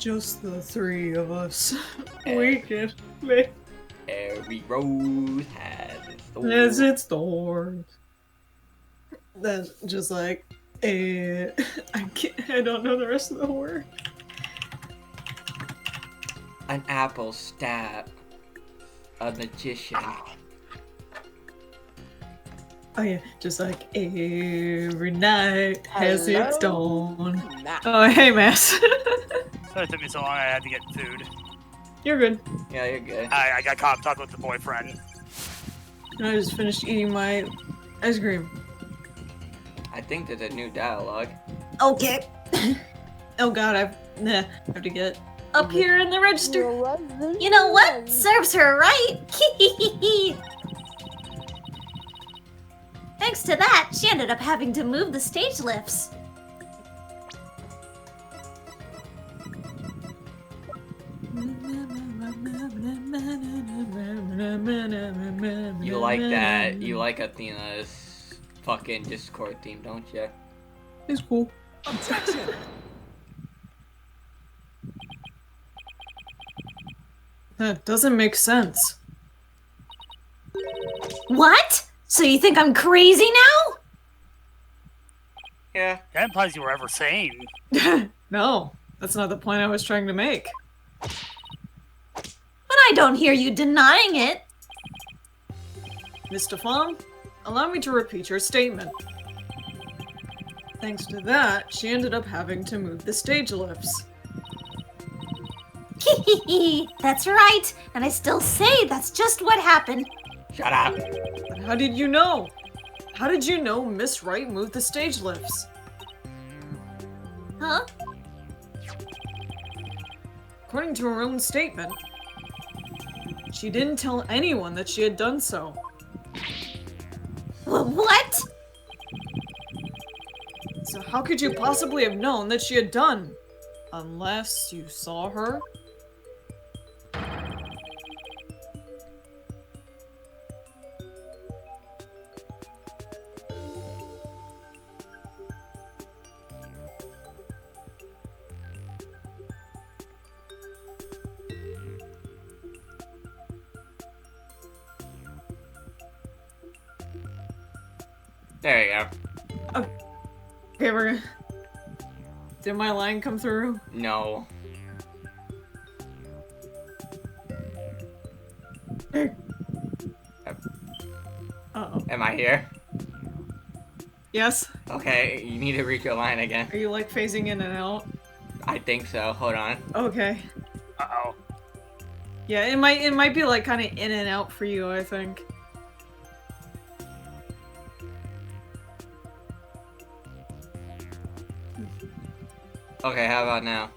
Just the three of us. We can Every rose has its thorns. Then just like, I don't know the rest of the word. An apple stab a magician. Oh yeah, just like every night has its dawn. Matt. Oh hey, Mass. Sorry it took me so long, I had to get food. You're good. Yeah, you're good. I got caught up talking with the boyfriend. I just finished eating my ice cream. I think there's a new dialogue. Okay. Oh god, I have to get up here in the register. You know what? Serves her right. Thanks to that, she ended up having to move the stage lifts. You like that? You like Athena's fucking Discord theme, don't you? It's cool. Objection! That doesn't make sense. What? So you think I'm crazy now? Yeah. That implies you were ever sane. No, that's not the point I was trying to make. But I don't hear you denying it. Miss Stefan, allow me to repeat your statement. Thanks to that, she ended up having to move the stage lifts. That's right. And I still say that's just what happened. Shut up. But how did you know? How did you know Miss Wright moved the stage lifts? Huh? According to her own statement, she didn't tell anyone that she had done so. What? So how could you possibly have known that she had done? Unless you saw her? There you go. Okay, we're gonna... Did my line come through? No. Uh-oh. Am I here? Yes? Okay, you need to read your line again. Are you like phasing in and out? I think so. Hold on. Okay. Uh-oh. Yeah, it might be like kind of in and out for you, I think. Okay, how about now?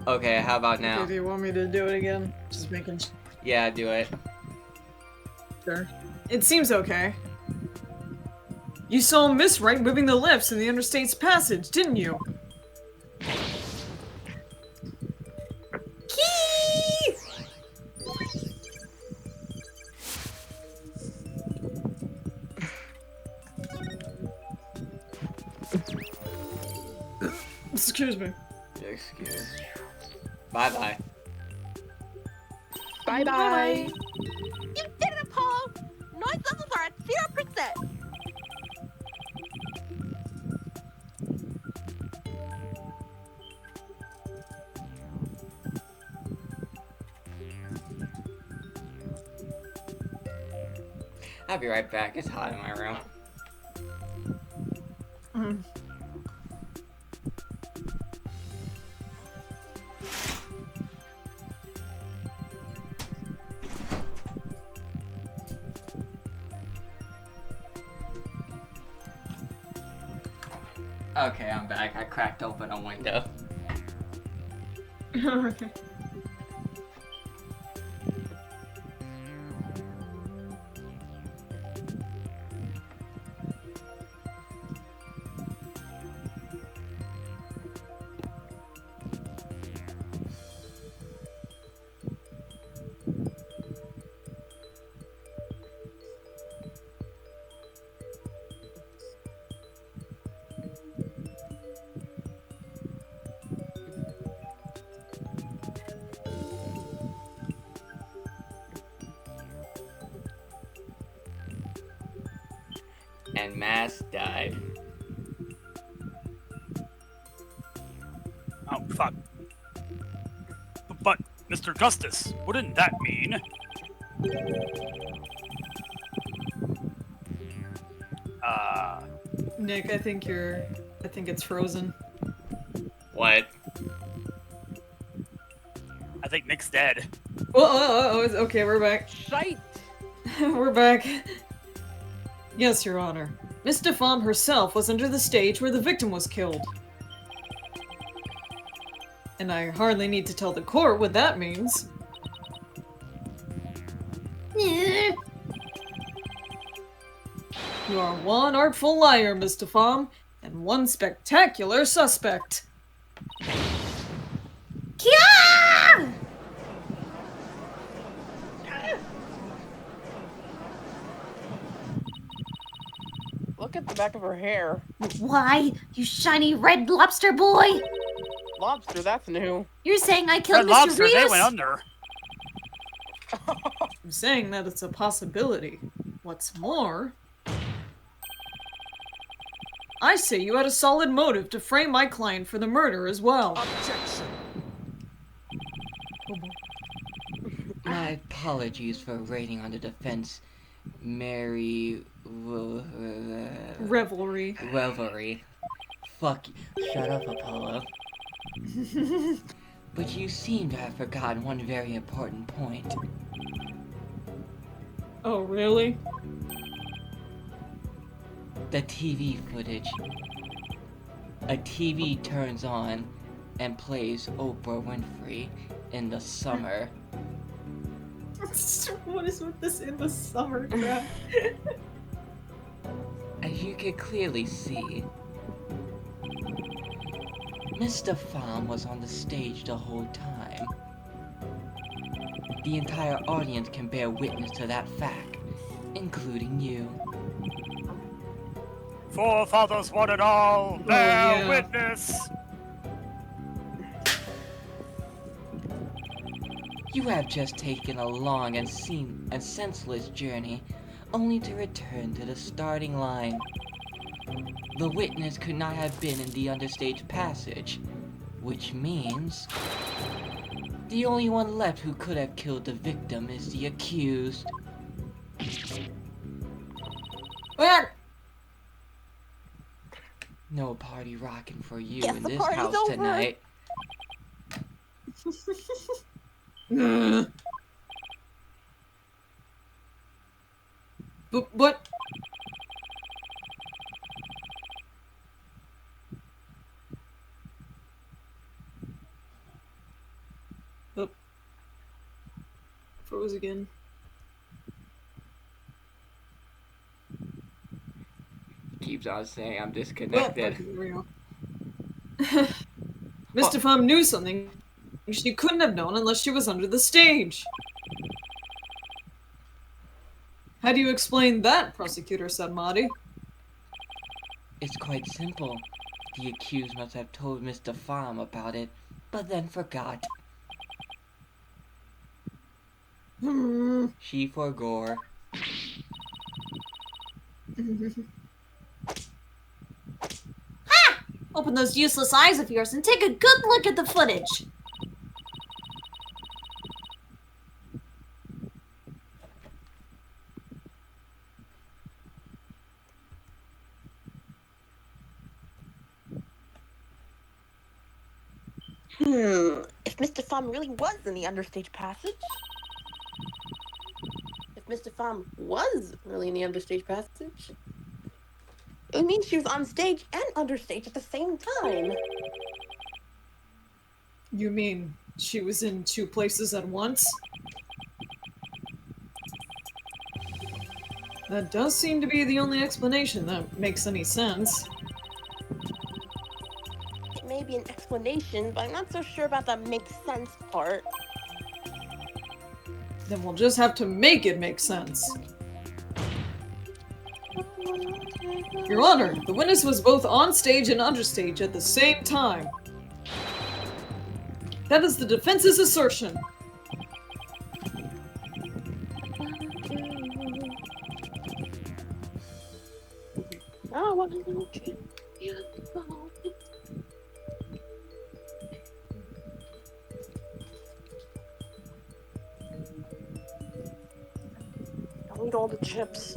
Okay, how about now? Okay, do you want me to do it again? Just making Yeah, do it. sure. It seems okay. You saw Miss Wright moving the lifts in the Interstate's passage, didn't you? Excuse me. Excuse. Bye-bye. Bye-bye. You did it, Apollo! Noise levels are at 0%! I'll be right back. It's hot in my room. Mm. Okay, I'm back. I cracked open a window. Okay. and Mass died. Oh, fuck. But, Mr. Gustus, wouldn't that mean... Nick, I think it's frozen. What? I think Nick's dead. Oh, okay, we're back. Shite. We're back. Yes, Your Honor. Miss DeFom herself was under the stage where the victim was killed. And I hardly need to tell the court what that means. You are one artful liar, Miss DeFom, and one spectacular suspect. Kya! Look at the back of her hair. Why, you shiny red lobster boy? Lobster, that's new. You're saying I killed Red Mr. Lobster, they Rios? went under. I'm saying that it's a possibility. What's more, I say you had a solid motive to frame my client for the murder as well. Objection. My apologies for raiding on the defense. Revelry. Revelry. Fuck you. Shut up, Apollo. But you seem to have forgotten one very important point. Oh, really? The TV footage. A TV turns on and plays Oprah Winfrey in the summer. What is with this in the summer crap? As you can clearly see, Mr. Pham was on the stage the whole time. The entire audience can bear witness to that fact, including you. Forefathers one and all, bear yeah. witness. You have just taken a long and senseless journey, only to return to the starting line. The witness could not have been in the understage passage, which means the only one left who could have killed the victim is the accused. No party rocking for you Yes, in the this party's house over. tonight. But oh. Froze again. Keeps on saying I'm Oh, disconnected. okay, there we go. Mr. Pham knew something she couldn't have known unless she was under the stage. How do you explain that, Prosecutor Sadmati? It's quite simple. The accused must have told Mr. Pham about it, but then forgot. She forgore. Open those useless eyes of yours and take a good look at the footage. If Mr. Pham really was in the understage passage? If Mr. Pham was really in the understage passage? It would mean she was on stage and understage at the same time. You mean she was in two places at once? That does seem to be the only explanation that makes any sense. It may be an explanation, but I'm not so sure about the makes sense part. Then we'll just have to make it make sense. Your Honor, the witness was both on stage and understage at the same time. That is the defense's assertion. Don't eat all the chips.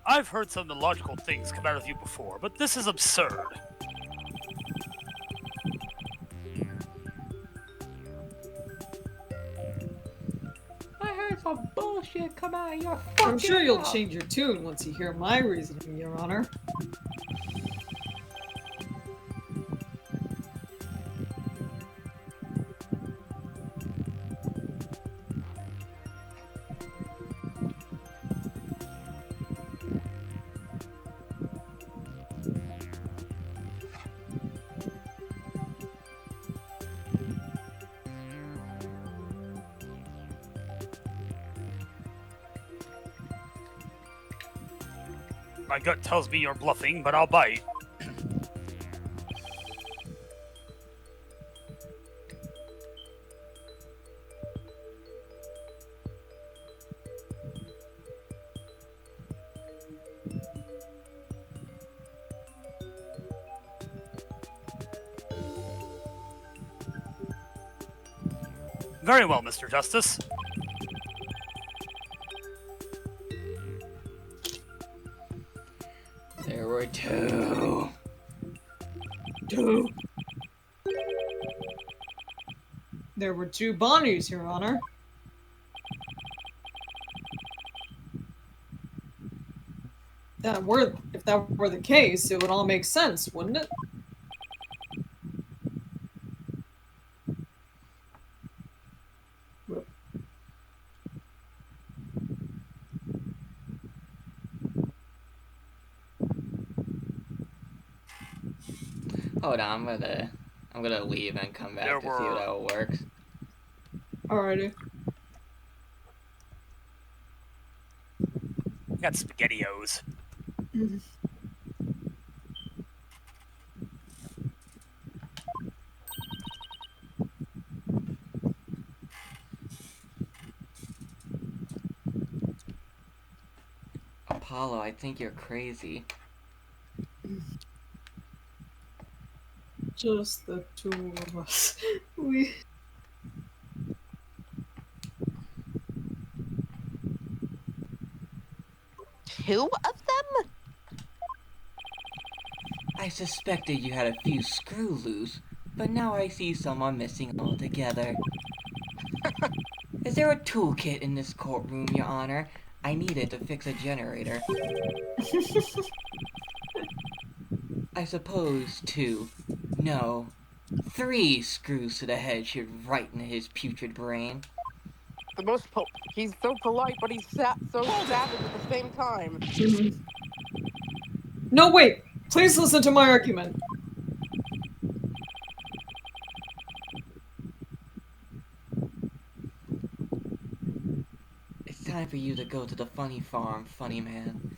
I've heard some illogical things come out of you before, but this is absurd. I heard some bullshit come out of your I'm sure you'll mouth. change your tune once you hear my reasoning, Your Honor. My gut tells me you're bluffing, but I'll bite. Very well, Mr. Justice. There were two. There were 2 Bonnies, Your Honor. If that were the case, it would all make sense, wouldn't it? Hold on, I'm gonna leave and come back There to see were- how it works. Alrighty. Got SpaghettiOs. Apollo, I think you're crazy. Just the 2 of us. We... Two of them? I suspected you had a few screw loose, but now I see someone missing altogether. Is there a toolkit in this courtroom, Your Honor? I need it to fix a generator. I suppose 2, no, 3 screws to the head should right into his putrid brain. He's so polite, but he's so savage at the same time. No, wait! Please listen to my argument. It's time for you to go to the funny farm, funny man.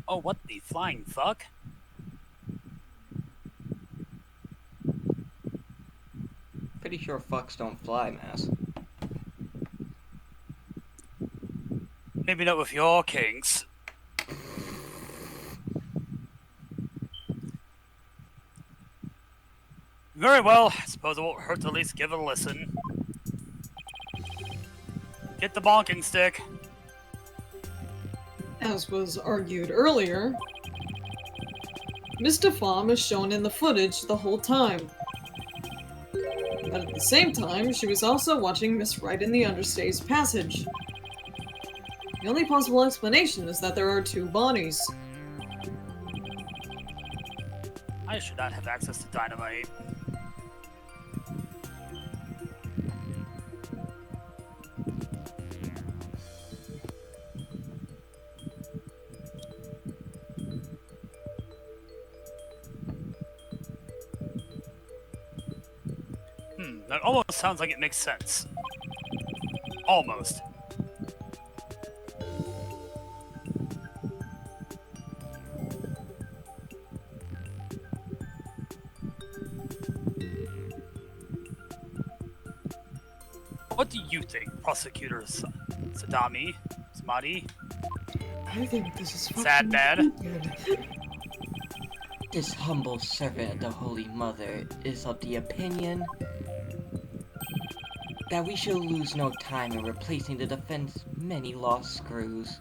Oh, what the flying fuck? Pretty sure fucks don't fly, Mass. Maybe not with your kinks. Very well, I suppose it won't hurt to at least give it a listen. Get the bonking stick. As was argued earlier, Miss DeFom is shown in the footage the whole time. But at the same time, she was also watching Miss Wright in the understays passage. The only possible explanation is that there are 2 Bonnies. I should not have access to dynamite. That almost sounds like it makes sense. Almost. What do you think, Prosecutor Sadami? Samadi? I think this is Sad bad? stupid. This humble servant of the Holy Mother is of the opinion that we shall lose no time in replacing the defense's many lost screws.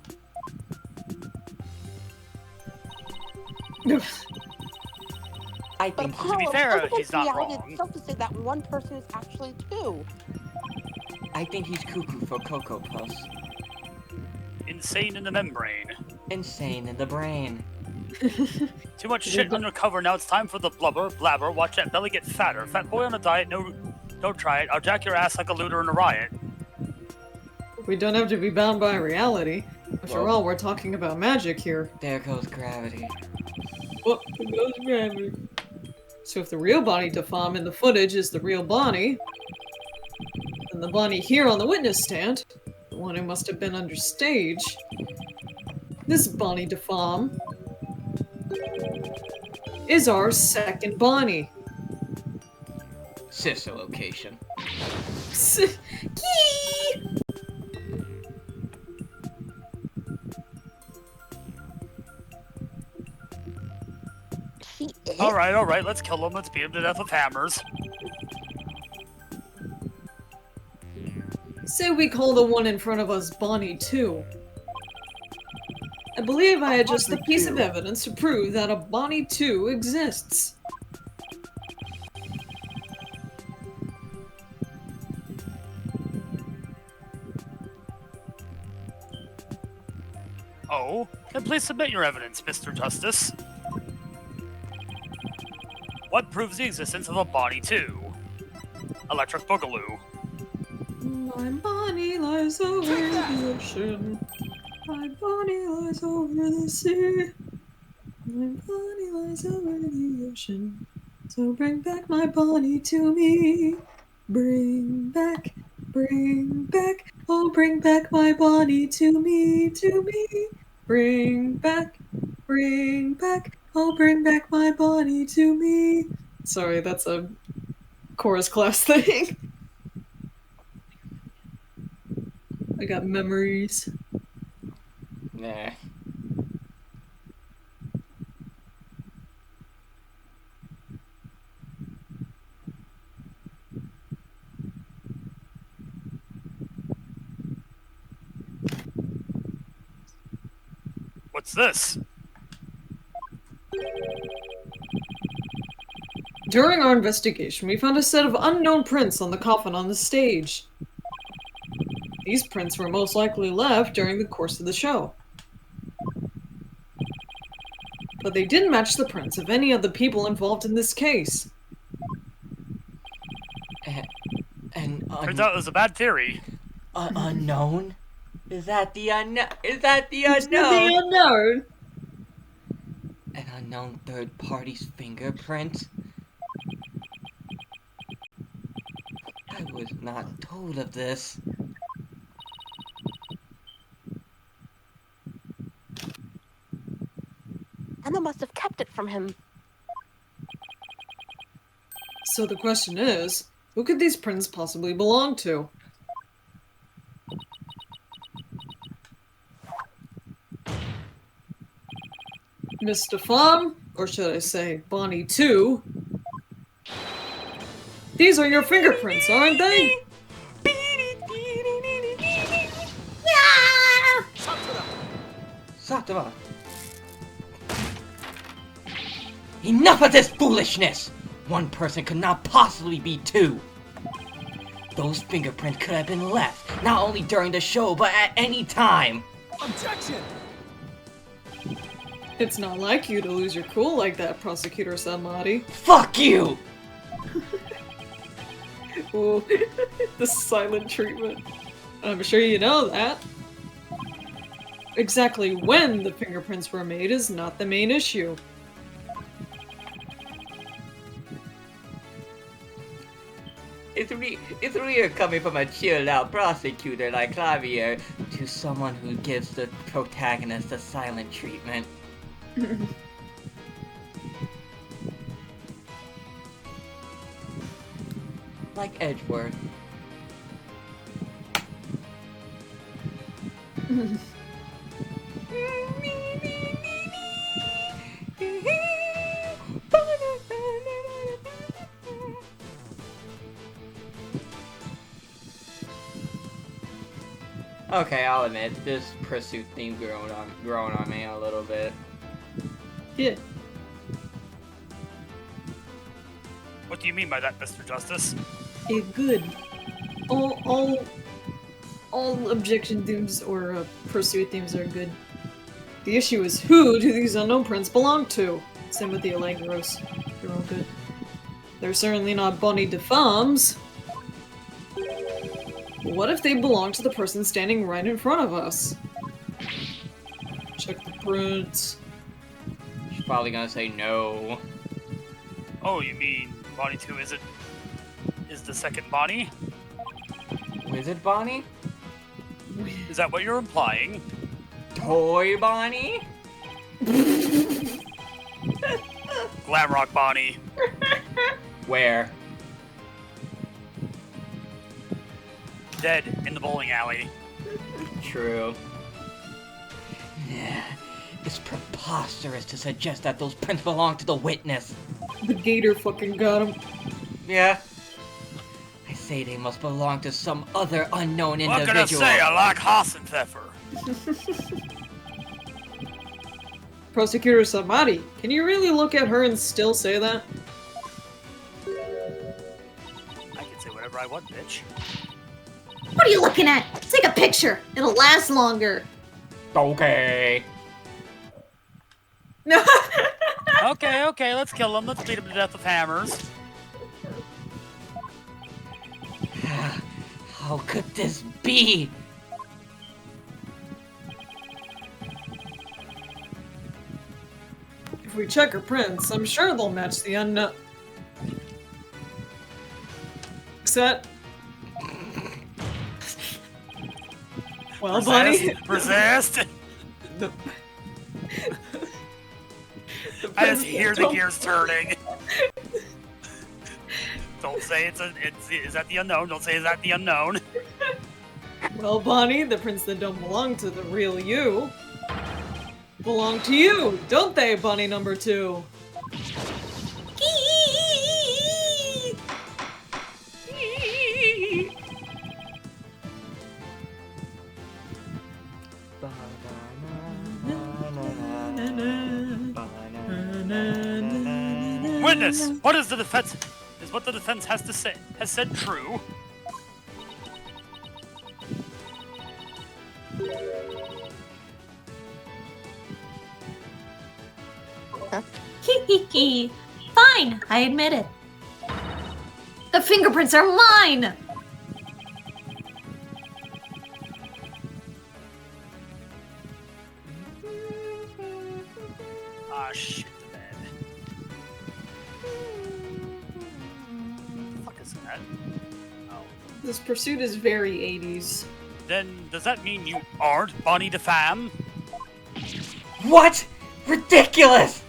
I But think To be Apollo, fair, doesn't he's not reality wrong. itself to say that one person is actually two. he's cuckoo for Cocoa Puffs. Insane in the membrane. Insane in the brain. Too much shit undercover, now it's time for the blabber, watch that belly get fatter. Fat boy on a diet, no, don't try it. I'll jack your ass like a looter in a riot. We don't have to be bound by reality. After Well- all, we're talking about magic here. There goes gravity. What goes gravity? So if the real Bonnie DeFom in the footage is the real Bonnie, then the Bonnie here on the witness stand, the one who must have been under stage, this Bonnie DeFom is our second Bonnie. Sister location. Key! She is. Alright, let's kill him. Let's beat him to death with hammers. Say we call the one in front of us Bonnie 2. I believe I had just a piece of evidence to prove that a Bonnie 2 exists. Oh, then please submit your evidence, Mr. Justice. What proves the existence of a Bonnie 2? Electric Boogaloo. My Bonnie lies over the ocean. My Bonnie lies over the sea. My Bonnie lies over the ocean. So bring back my Bonnie to me. Bring back, oh bring back my Bonnie to me, to me. Bring back, oh bring back my Bonnie to me. Sorry, that's a chorus class thing. I got memories. Nah. What's this? During our investigation, we found a set of unknown prints on the coffin on the stage. These prints were most likely left during the course of the show. But they didn't match the prints of any of the people involved in this case. Turns out it was a bad theory. Unknown? Is that the unknown? Is that the It's the unknown? unknown! An unknown third party's fingerprint? I was not told of this. Emma must have kept it from him. So the question is, who could these prints possibly belong to? Miss DeFom, or should I say Bonnie 2? These are your fingerprints, aren't they? Ah! Satima! Enough of this foolishness! One person could not possibly be two! Those fingerprints could have been left, not only during the show, but at any time! Objection! It's not like you to lose your cool like that, Prosecutor Samadi. Fuck you! Ooh, the silent treatment. I'm sure you know that. Exactly when the fingerprints were made is not the main issue. It's weird coming from a chilled out prosecutor like Clavier to someone who gives the protagonist a silent treatment. Like Edgeworth. Okay, I'll admit this pursuit theme growing on me a little bit. Yeah. What do you mean by that, Mr. Justice? Good. All objection themes or pursuit themes are good. The issue is who do these unknown prints belong to? Same with the Allegros. They're all good. They're certainly not Bonnie de Femmes. What if they belong to the person standing right in front of us? Check the prints. She's probably gonna say no. Oh, you mean Bonnie 2 is the second Bonnie? Wizard Bonnie? Is that what you're implying? Toy Bonnie? Glamrock Bonnie. Where? Dead in the bowling alley. True. It's preposterous to suggest that those prints belong to the witness. The gator fucking got him. Yeah. I say they must belong to some other unknown What individual. can I say? I like Hassenpfeffer. Prosecutor Samari, can you really look at her and still say that? I can say whatever I want, bitch. What are you looking at? Take a picture. It'll last longer. Okay. No. Okay, let's kill him. Let's beat him to death with hammers. How could this be? If we check her prints, I'm sure they'll match the unknown. Set. Well, Bonnie. Resist. The I just hear the gears turning. Don't say is that the unknown? Don't say is that the unknown? Well, Bonnie, the prints that don't belong to the real you belong to you, don't they, Bunny number 2? Witness, what is the defense? Is what the defense has said true? Fine, I admit it. The fingerprints are mine! Ah, shit, the bed. What the fuck is that? Oh. This pursuit is very 80s. Then, does that mean you aren't Bonnie de Femme? What? Ridiculous!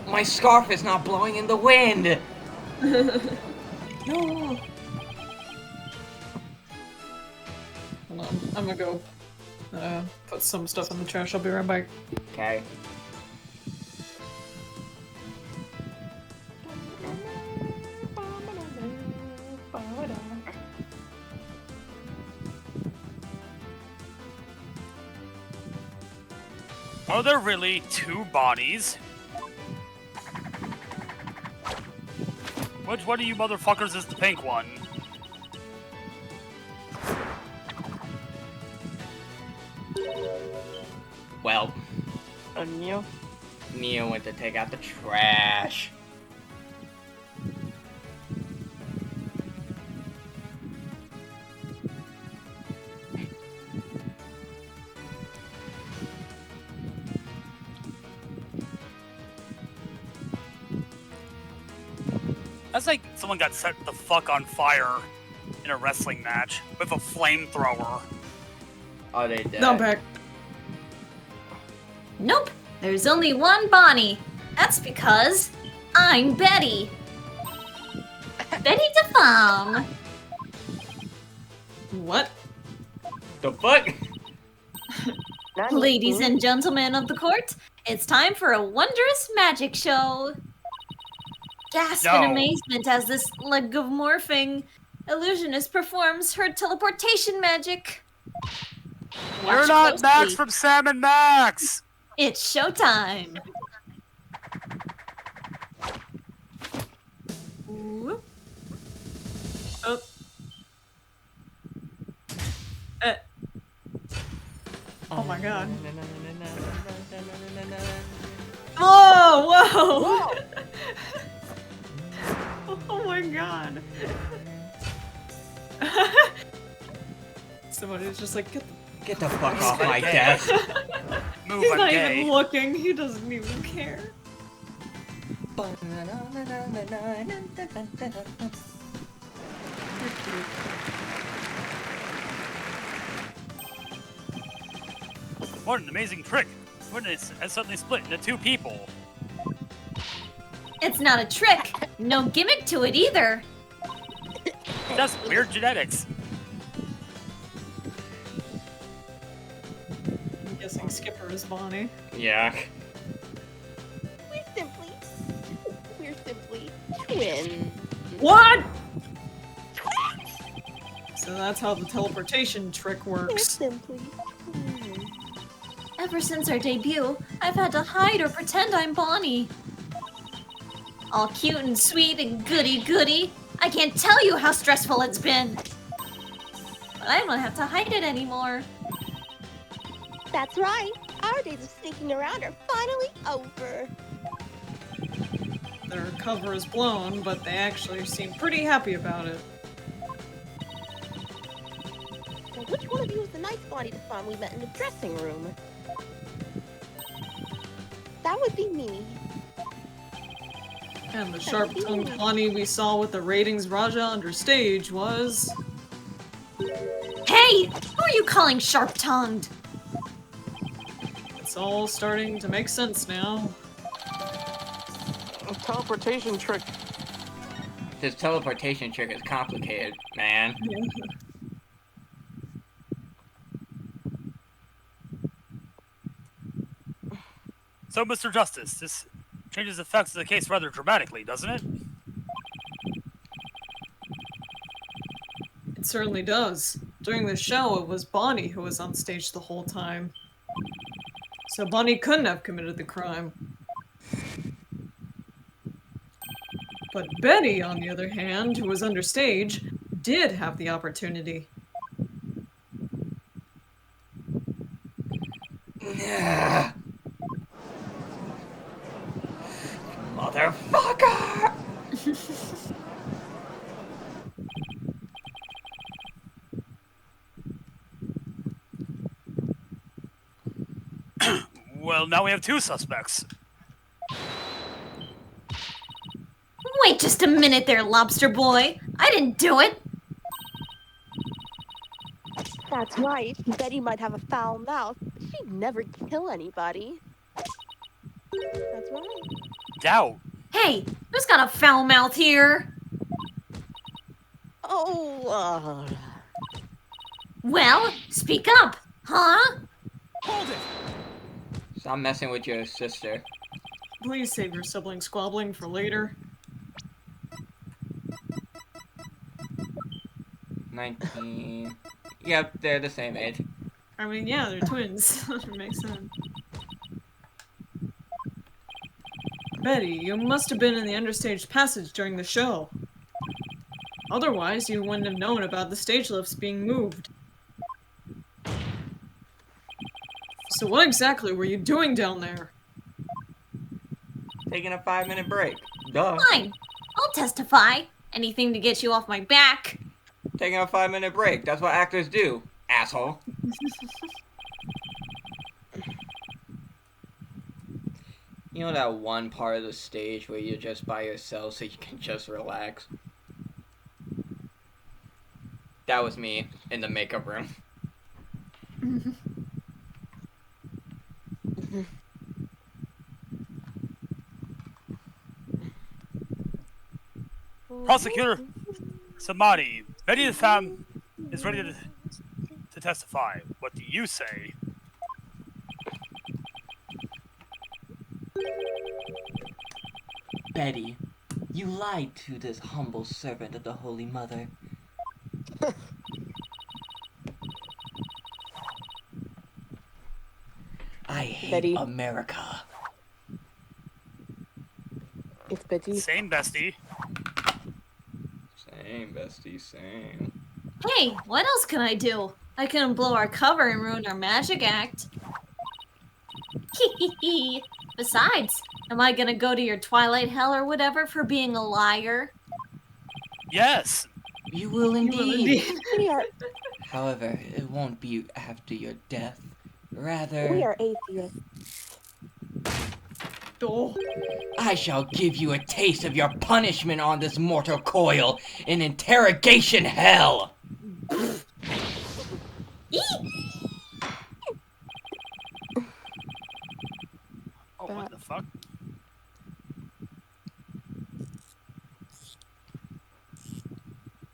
My scarf is not blowing in the wind! No. Hold on, I'm gonna go put some stuff in the trash. I'll be right back. Okay. Are there really 2 Bonnies? Which one of you motherfuckers is the pink one? Well, Neo? Neo went to take out the trash. That's like someone got set the fuck on fire in a wrestling match with a flamethrower. Oh, they dead. No, back. Nope, there's only one Bonnie. That's because I'm Betty. Betty DeFalm. What? The fuck? Ladies and gentlemen of the court, it's time for a wondrous magic show. Gasp in No. amazement as this leg of morphing illusionist performs her teleportation magic. You're Watch not closely. Max from Sam and Max! It's showtime. Whoop. Oh. Oh my god. Oh, whoa! Oh my god. Somebody's just like, Get the fuck off my desk. Move, he's I'm not gay. even looking. He doesn't even care. What an amazing trick! Witness has suddenly split into two people. It's not a trick. No gimmick to it either. That's weird genetics. I'm guessing Skipper is Bonnie. Yeah. We're simply twins. What? So that's how the teleportation trick We're works. simply twins. Ever since our debut, I've had to hide or pretend I'm Bonnie. All cute and sweet and goody-goody. I can't tell you how stressful it's been. But I don't have to hide it anymore. That's right. Our days of sneaking around are finally over. Their cover is blown, but they actually seem pretty happy about it. Now, which one of you was the nice Bonnie DeFalm we met in the dressing room? That would be me. And the sharp-tongued Bonnie we saw with the ratings Raja under stage was... Hey! Who are you calling sharp-tongued? It's all starting to make sense now. Teleportation trick. This teleportation trick is complicated, man. So, Mr. Justice, this changes the facts of the case rather dramatically, doesn't it? It certainly does. During the show, it was Bonnie who was on stage the whole time. So Bonnie couldn't have committed the crime. But Betty, on the other hand, who was understage, did have the opportunity. Yeah. Motherfucker! Well, now we have two suspects. Wait just a minute there, lobster boy. I didn't do it. That's right. Betty might have a foul mouth, but she'd never kill anybody. That's right. Doubt. Hey, who's got a foul mouth here? Oh, Well, speak up, huh? Stop messing with your sister. Please save your sibling squabbling for later. 19. Yep, they're the same age. I mean, yeah, they're twins. That makes sense. Betty, you must have been in the understage passage during the show. Otherwise, you wouldn't have known about the stage lifts being moved. So what exactly were you doing down there? Taking a 5-minute break. Duh. Fine. I'll testify. Anything to get you off my back. Taking a 5-minute break. That's what actors do, asshole. You know that one part of the stage where you're just by yourself so you can just relax? That was me in the makeup room. Prosecutor Samani, Betty the Femme is ready to testify. What do you say? Betty, you lied to this humble servant of the Holy Mother. I hate Betty. America. It's Betty. Same, bestie. Same, bestie, same. Hey, what else can I do? I couldn't blow our cover and ruin our magic act. Besides, am I gonna go to your Twilight Hell or whatever for being a liar? Yes. You will You will indeed. We are However, it won't be after your death. Rather, we are atheists. Oh. I shall give you a taste of your punishment on this mortal coil in interrogation hell. Oh, what the fuck?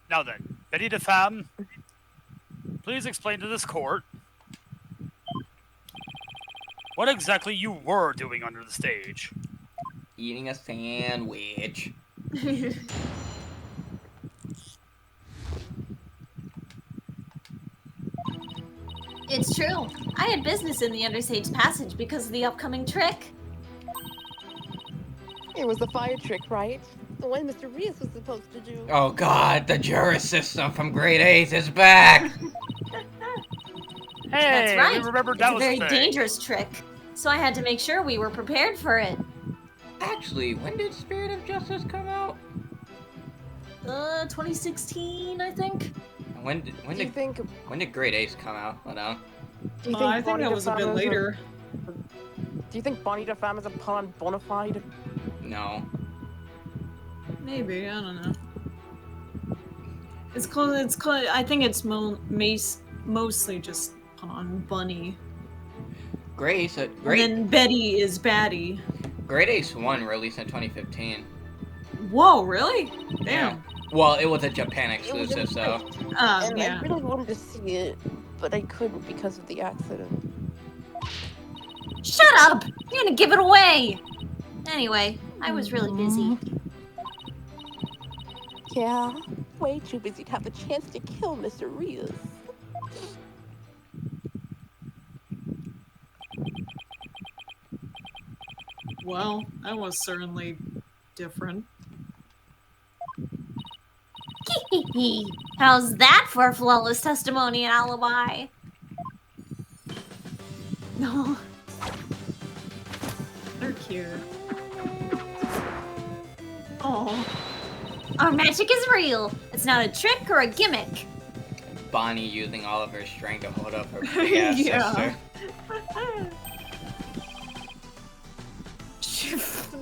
Now then, Betty the Femme, please explain to this court what exactly you were doing under the stage. Eating a sandwich. It's true. I had business in the Understage Passage because of the upcoming trick. It was the fire trick, right? The one Mr. Rios was supposed to do. Oh god, the juris system from grade 8 is back! Hey, That's right. we remembered It's that a was very the thing. dangerous trick, so I had to make sure we were prepared for it. Actually, when did Spirit of Justice come out? 2016, I think. When Do you think? did grade 8 come out? Hold on. Do you I think Bonnie that was a bit DeFemme is later. Do you think Bonnie DeFemme is a pun on bona fide? No. Maybe, I don't know. It's close. I think it's mostly just on Bunny. Grade 8, And then Betty is Batty. grade 8's 1 released in 2015. Whoa, really? Yeah. Damn. Well, it was a Japan It was exclusive, so. And Yeah. I really wanted to see it, but I couldn't because of the accident. Shut up! You're gonna give it away! Anyway, I was really busy. Yeah, way too busy to have the chance to kill Mr. Rios. Well, that was certainly different. How's that for a flawless testimony and alibi? No. They're cute. Oh. Our magic is real. It's not a trick or a gimmick. Bonnie using all of her strength to hold up her big ass Yeah. sister.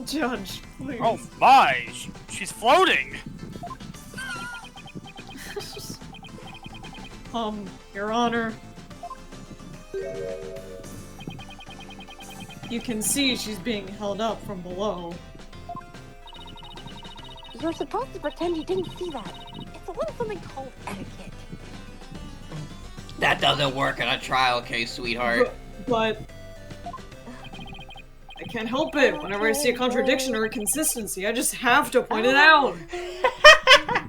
Judge, please. Oh my, she's floating. Your Honor. You can see she's being held up from below. You're supposed to pretend you didn't see that. It's a little something called etiquette. That doesn't work in a trial case, sweetheart. But I can't help it. Whenever I see a contradiction or inconsistency, I just have to point it out.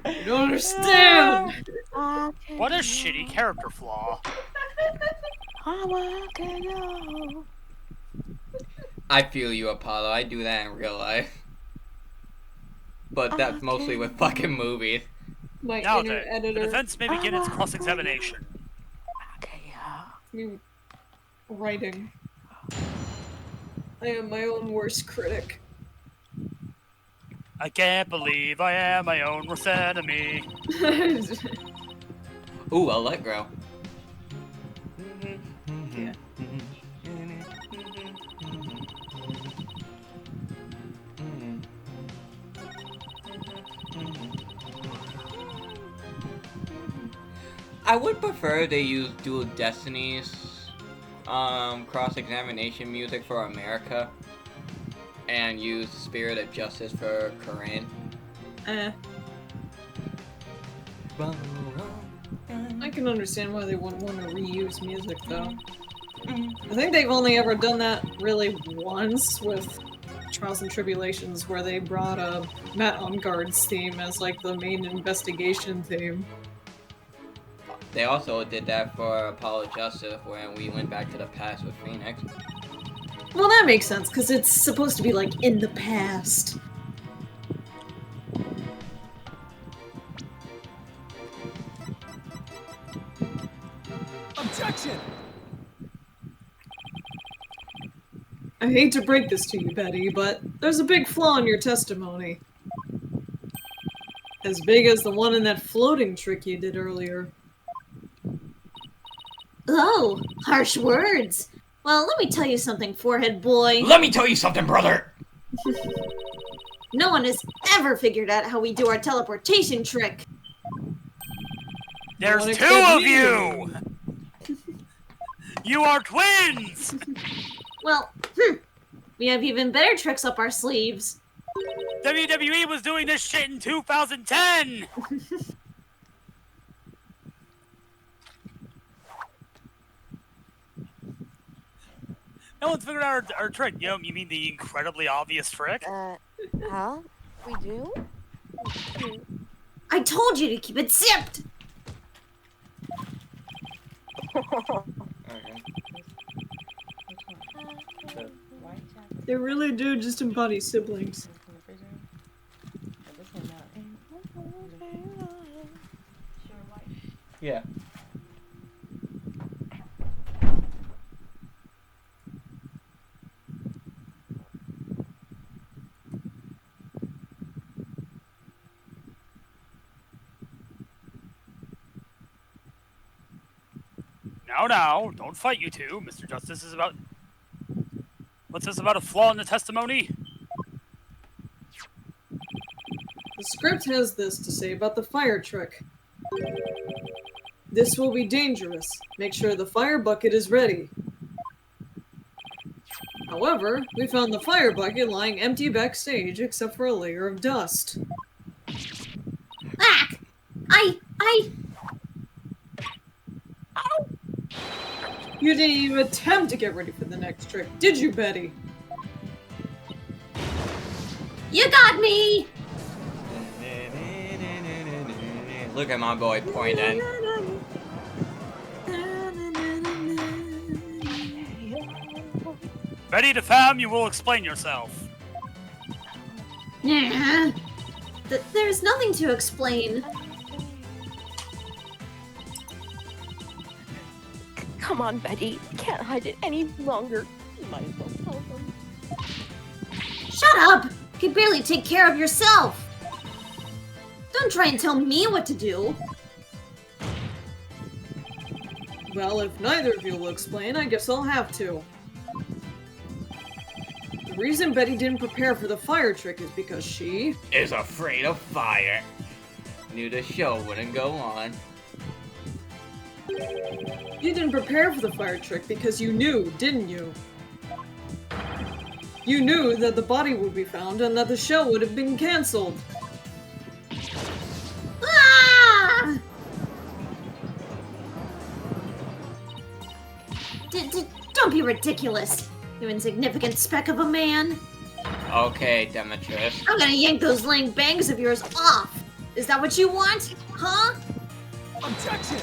You don't understand. What a shitty character flaw. I feel you, Apollo. I do that in real life. But that's mostly with fucking movies. My Now inner then, the editor. defense may begin its cross-examination. Me writing. I am my own worst critic. I can't believe I am my own worst enemy. Ooh, Allegro. Yeah. I would prefer they use Dual Destinies cross-examination music for America and use Spirit of Justice for Korean. I can understand why they wouldn't want to reuse music, though. I think they've only ever done that really once with Trials and Tribulations, where they brought Matt Unguard's theme as like the main investigation theme. They also did that for Apollo Justice when we went back to the past with Phoenix. Well, that makes sense, because it's supposed to be like in the past. Objection! I hate to break this to you, Betty, but there's a big flaw in your testimony. As big as the one in that floating trick you did earlier. Oh, harsh words. Well, let me tell you something, forehead boy. Let me tell you something, brother! No one has ever figured out how we do our teleportation trick. There's One two except of you! You are twins! Well, we have even better tricks up our sleeves. WWE was doing this shit in 2010! No one's figured out our trick. You mean the incredibly obvious trick? Huh? We do? I told you to keep it zipped! They really do just embody siblings. Yeah. Now, don't fight, you two. Mr. Justice is about... What's this about a flaw in the testimony? The script has this to say about the fire trick. This will be dangerous. Make sure the fire bucket is ready. However, we found the fire bucket lying empty backstage except for a layer of dust. Ah! You didn't even attempt to get ready for the next trick, did you, Betty? You got me! Look at my boy pointing. Ready to fam, you will explain yourself. Nah. There's nothing to explain. Come on, Betty. Can't hide it any longer. You might as well tell them. Shut up! You can barely take care of yourself! Don't try and tell me what to do! Well, if neither of you will explain, I guess I'll have to. The reason Betty didn't prepare for the fire trick is because she Is afraid of fire. Knew the show wouldn't go on. You didn't prepare for the fire trick because you knew, didn't you? You knew that the body would be found and that the show would have been cancelled. Ah! Don't be ridiculous, you insignificant speck of a man. Okay, Demetrius. I'm gonna yank those lame bangs of yours off. Is that what you want? Huh? Objection!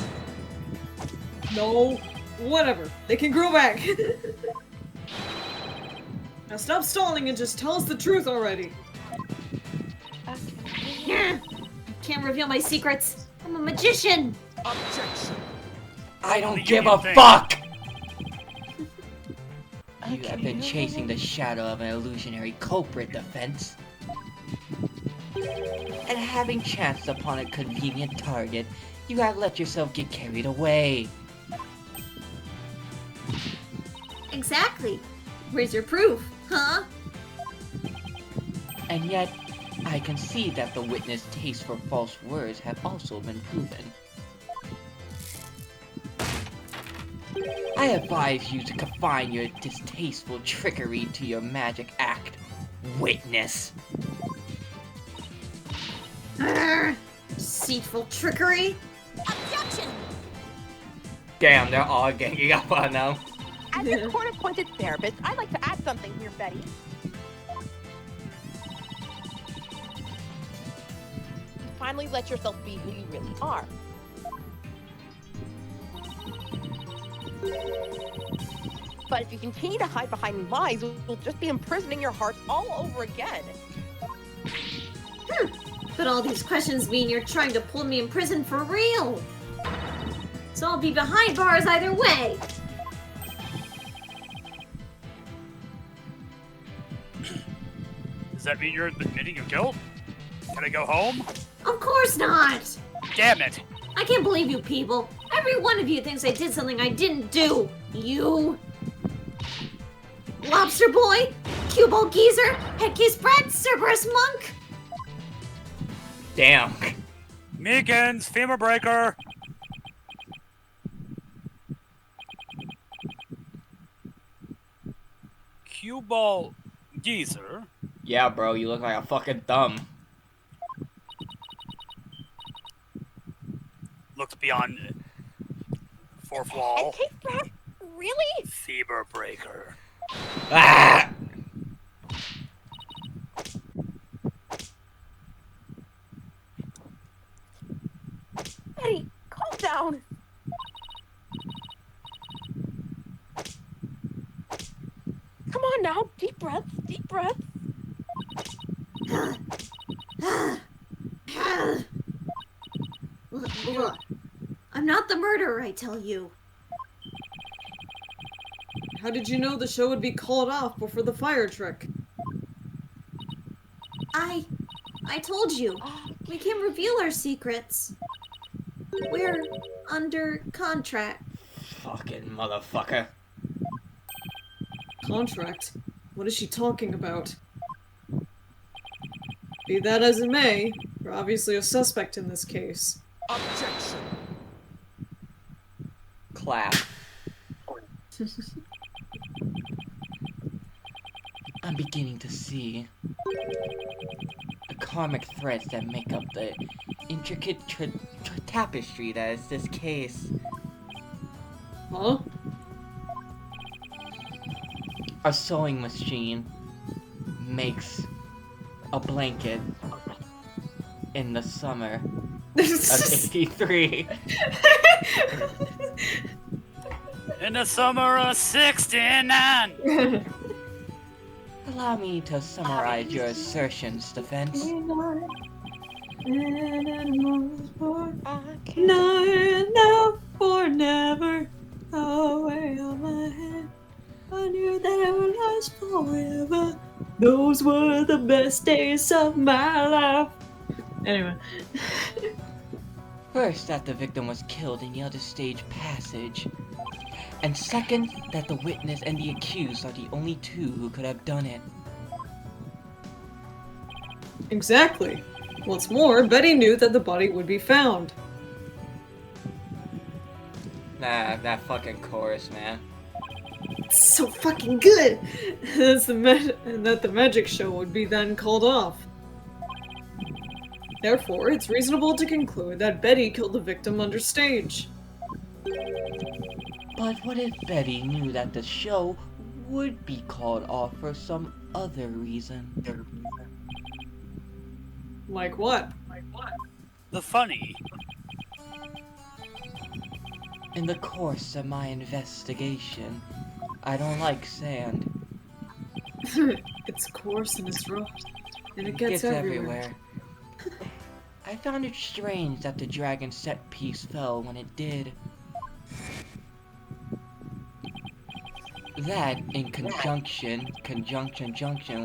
No, whatever. They can grow back. Now stop stalling and just tell us the truth already. I can't reveal my secrets. I'm a magician. Objection! I The don't give a union thing. fuck! You have been chasing the shadow of an illusionary culprit, Defense. And having chanced upon a convenient target, you have let yourself get carried away. Exactly. Where's your proof, huh? And yet, I can see that the witness' taste for false words have also been proven. I advise you to confine your distasteful trickery to your magic act, witness. Deceitful trickery? Objection! Damn, they're all ganging up on them. As a court-appointed therapist, I'd like to add something here, Betty. Finally let yourself be who you really are. But if you continue to hide behind lies, you'll just be imprisoning your heart all over again. But all these questions mean you're trying to pull me in prison for real. So I'll be behind bars either way. Does that mean you're admitting your guilt? Can I go home? Of course not. Damn it! I can't believe you people. Every one of you thinks I did something I didn't do. You. Lobster boy, cue ball geezer, headcase brat, Cerberus monk. Damn. Meekins, femur breaker! Cue ball geezer? Yeah, bro, you look like a fucking thumb. Looks beyond fourth wall. And Kate Pratt, really? Femur breaker. Ah! Betty, calm down. Come on now, deep breaths, deep breaths. Look, I'm not the murderer, I tell you. How did you know the show would be called off before the fire trick? I told you. We can't reveal our secrets. We're under contract. Fucking motherfucker. Contract? What is she talking about? Be that as it may, we're obviously a suspect in this case. Objection. Clap. I'm beginning to see the karmic threads that make up the intricate tapestry that is this case. Huh? A sewing machine makes a blanket in the summer of 83. In the summer of 69! Allow me to summarize your assertions, defense. Not enough for never away on my head. I knew that I would last forever. Those were the best days of my life. Anyway. First, that the victim was killed in the other stage passage. And second, that the witness and the accused are the only two who could have done it. Exactly. What's more, Betty knew that the body would be found. Nah, that fucking chorus, man. It's so fucking good! That's and that the magic show would be then called off. Therefore, it's reasonable to conclude that Betty killed the victim understage. But what if Betty knew that the show would be called off for some other reason? Like what? The funny. In the course of my investigation, I don't like sand. It's coarse and it's rough, and it gets everywhere. I found it strange that the dragon set piece fell when it did. That, in conjunction,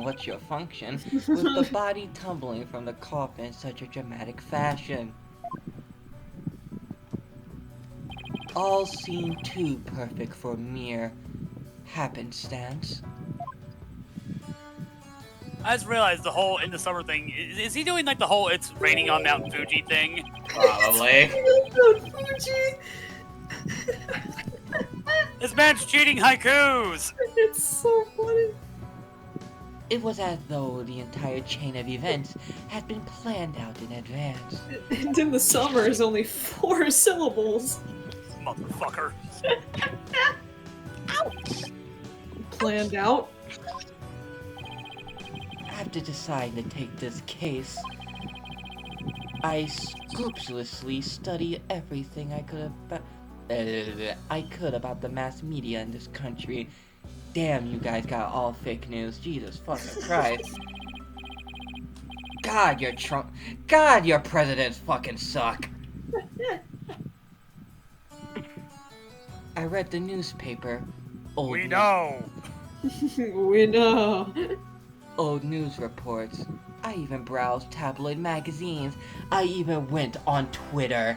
what's your function, with the body tumbling from the coffin in such a dramatic fashion. All seem too perfect for mere happenstance. I just realized the whole in the summer thing. Is he doing like the whole it's raining on Mount Fuji thing? Probably. Fuji! This man's cheating haikus! It's so funny. It was as though the entire chain of events had been planned out in advance. And in the summer is only 4 syllables. Motherfucker. Planned out. After deciding to take this case, I scrupulously studied everything I could about the mass media in this country. Damn, you guys got all fake news. Jesus fucking Christ. God, your Trump. God, your presidents fucking suck. I read the newspaper. We know. We know. Old news reports. I even browsed tabloid magazines. I even went on Twitter.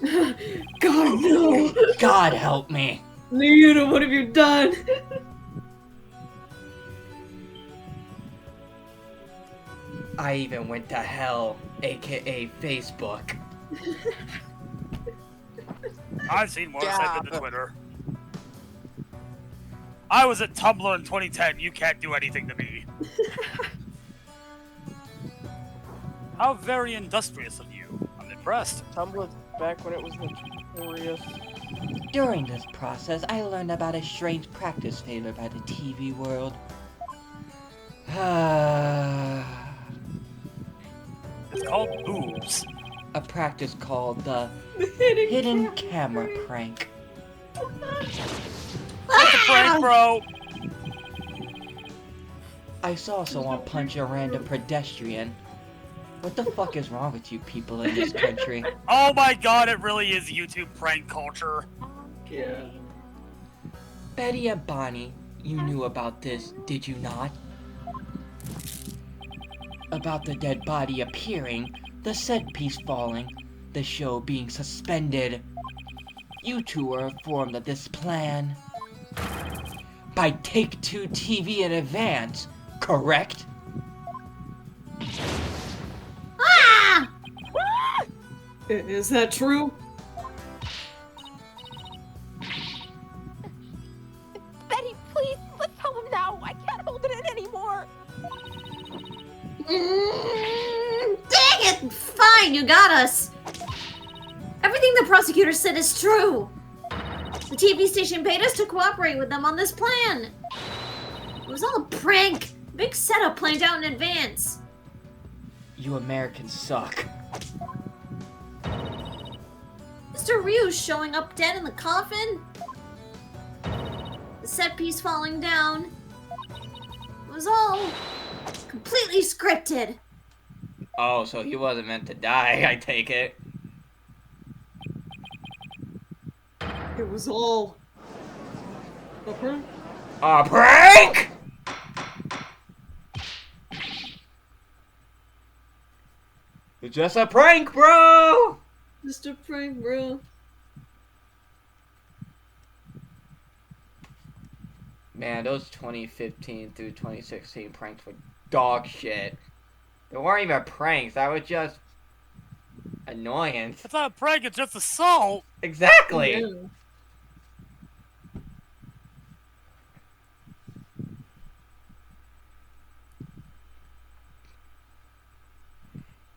God, no. God help me. Nina, what have you done? I even went to hell, aka Facebook. I've seen worse. I've been to Twitter. I was at Tumblr in 2010. You can't do anything to me. How very industrious of you. I'm impressed. Tumblr back when it was notorious. During this process, I learned about a strange practice favored by the TV world. It's called boobs. A practice called the Hidden hidden camera prank. That's a prank, bro. I saw someone punch a random pedestrian. What the fuck is wrong with you people in this country? Oh my god, it really is YouTube prank culture. Yeah. Betty and Bonnie, you knew about this, did you not? About the dead body appearing, the set piece falling, the show being suspended. You two were informed of this plan by Take-Two TV in advance, correct? Ah! Is that true? Betty, please, let's tell him now. I can't hold it in anymore. Dang it! Fine, you got us. Everything the prosecutor said is true. The TV station paid us to cooperate with them on this plan. It was all a prank. Big setup planned out in advance. You Americans suck. Mr. Ryu's showing up dead in the coffin. The set piece falling down. It was all completely scripted. Oh, so he wasn't meant to die, I take it. It was all a prank. A prank?! It's just a prank, bro! Just a prank, bro. Man, those 2015 through 2016 pranks were dog shit. They weren't even pranks, that was just annoyance. It's not a prank, it's just assault. Exactly! Yeah.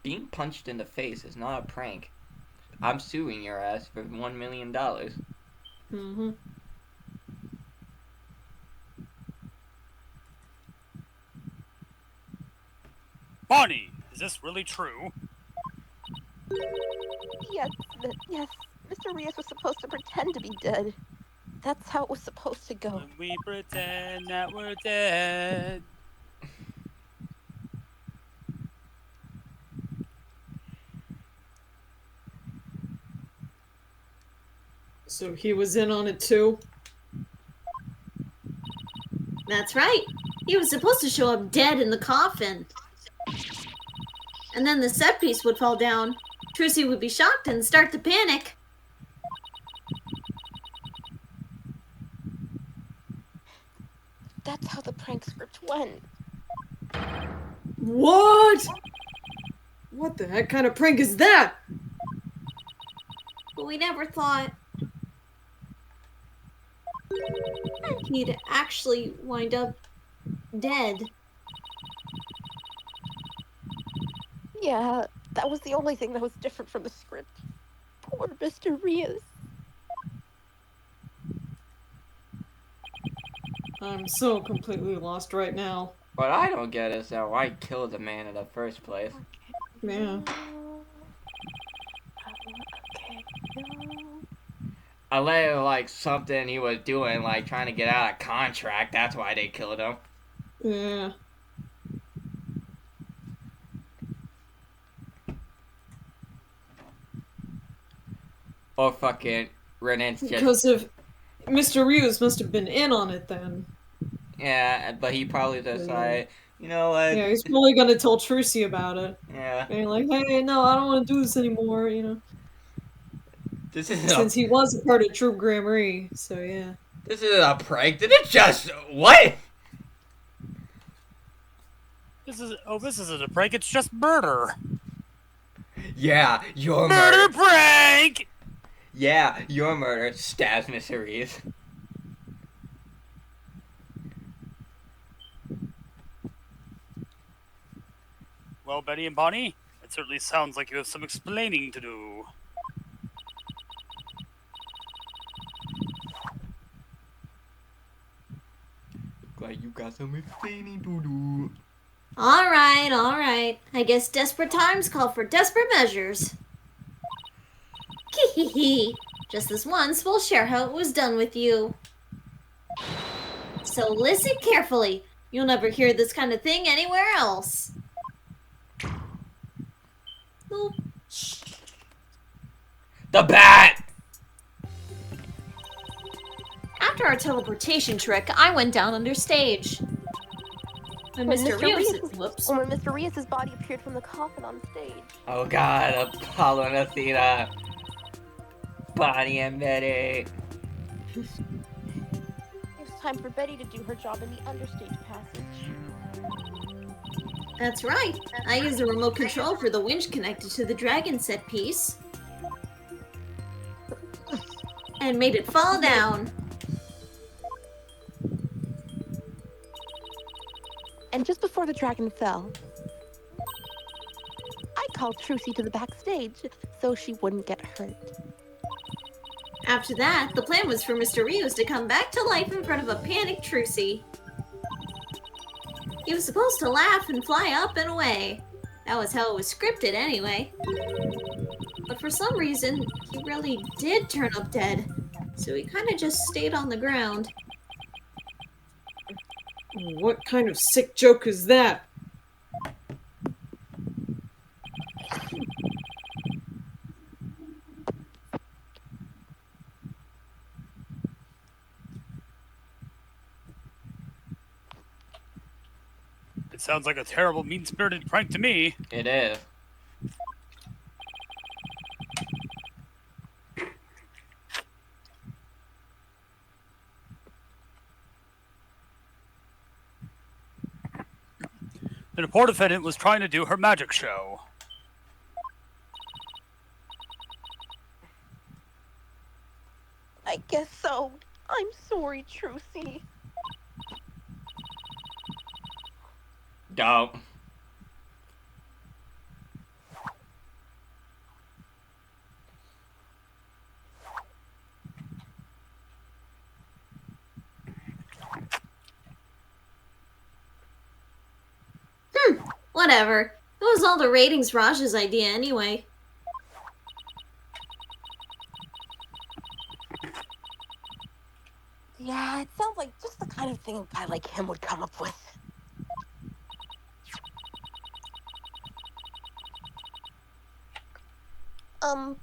Being punched in the face is not a prank. I'm suing your ass for $1 million. Mm-hmm. Bonnie, is this really true? Yes, yes. Mr. Rios was supposed to pretend to be dead. That's how it was supposed to go. When we pretend that we're dead. So he was in on it too? That's right. He was supposed to show up dead in the coffin. And then the set piece would fall down. Trucy would be shocked and start to panic. That's how the prank script went. What? What the heck kind of prank is that? But we never thought. He'd actually wind up dead. Yeah, that was the only thing that was different from the script. Poor Mr. Rios. I'm so completely lost right now. What I don't get is that why kill the man in the first place. Yeah. Okay. Unless like something he was doing, like trying to get out of contract, that's why they killed him. Yeah. Or fucking Renan's just Because if Mr. Rios must have been in on it then. yeah, but he probably decided, you know what? Yeah, he's probably gonna tell Trucy about it. Yeah, Being like, hey, no, I don't want to do this anymore, you know. this is Since he was a part of Troop Grammary, so yeah. this is a prank. Did it just what? This isn't a prank. It's just murder. Yeah, your Murder murder. prank. Yeah, your murder. Stabs Mr. Reeves. Well, Betty and Bonnie, it certainly sounds like you have some explaining to do. Glad you got some explaining to do. Alright. I guess desperate times call for desperate measures. Hee. Just this once, we'll share how it was done with you. So listen carefully. You'll never hear this kind of thing anywhere else. Boop. The bat. After our teleportation trick, I went down under stage. When Mr. Rios' body appeared from the coffin on stage. Oh God, Apollo and Athena. Bonnie and Betty. It was time for Betty to do her job in the understage passage. That's right. I used the remote control for the winch connected to the dragon set piece. And made it fall down. And just before the dragon fell, I called Trucy to the backstage so she wouldn't get hurt. After that, the plan was for Mr. Rios to come back to life in front of a panicked Trucy. He was supposed to laugh and fly up and away. That was how it was scripted anyway. But for some reason, he really did turn up dead. So he kind of just stayed on the ground. What kind of sick joke is that? It sounds like a terrible, mean-spirited prank to me. It is. The poor defendant was trying to do her magic show. I guess so. I'm sorry, Trucy. Dope. Whatever. It was all the ratings Raj's idea anyway. Yeah, it sounds like just the kind of thing a guy like him would come up with.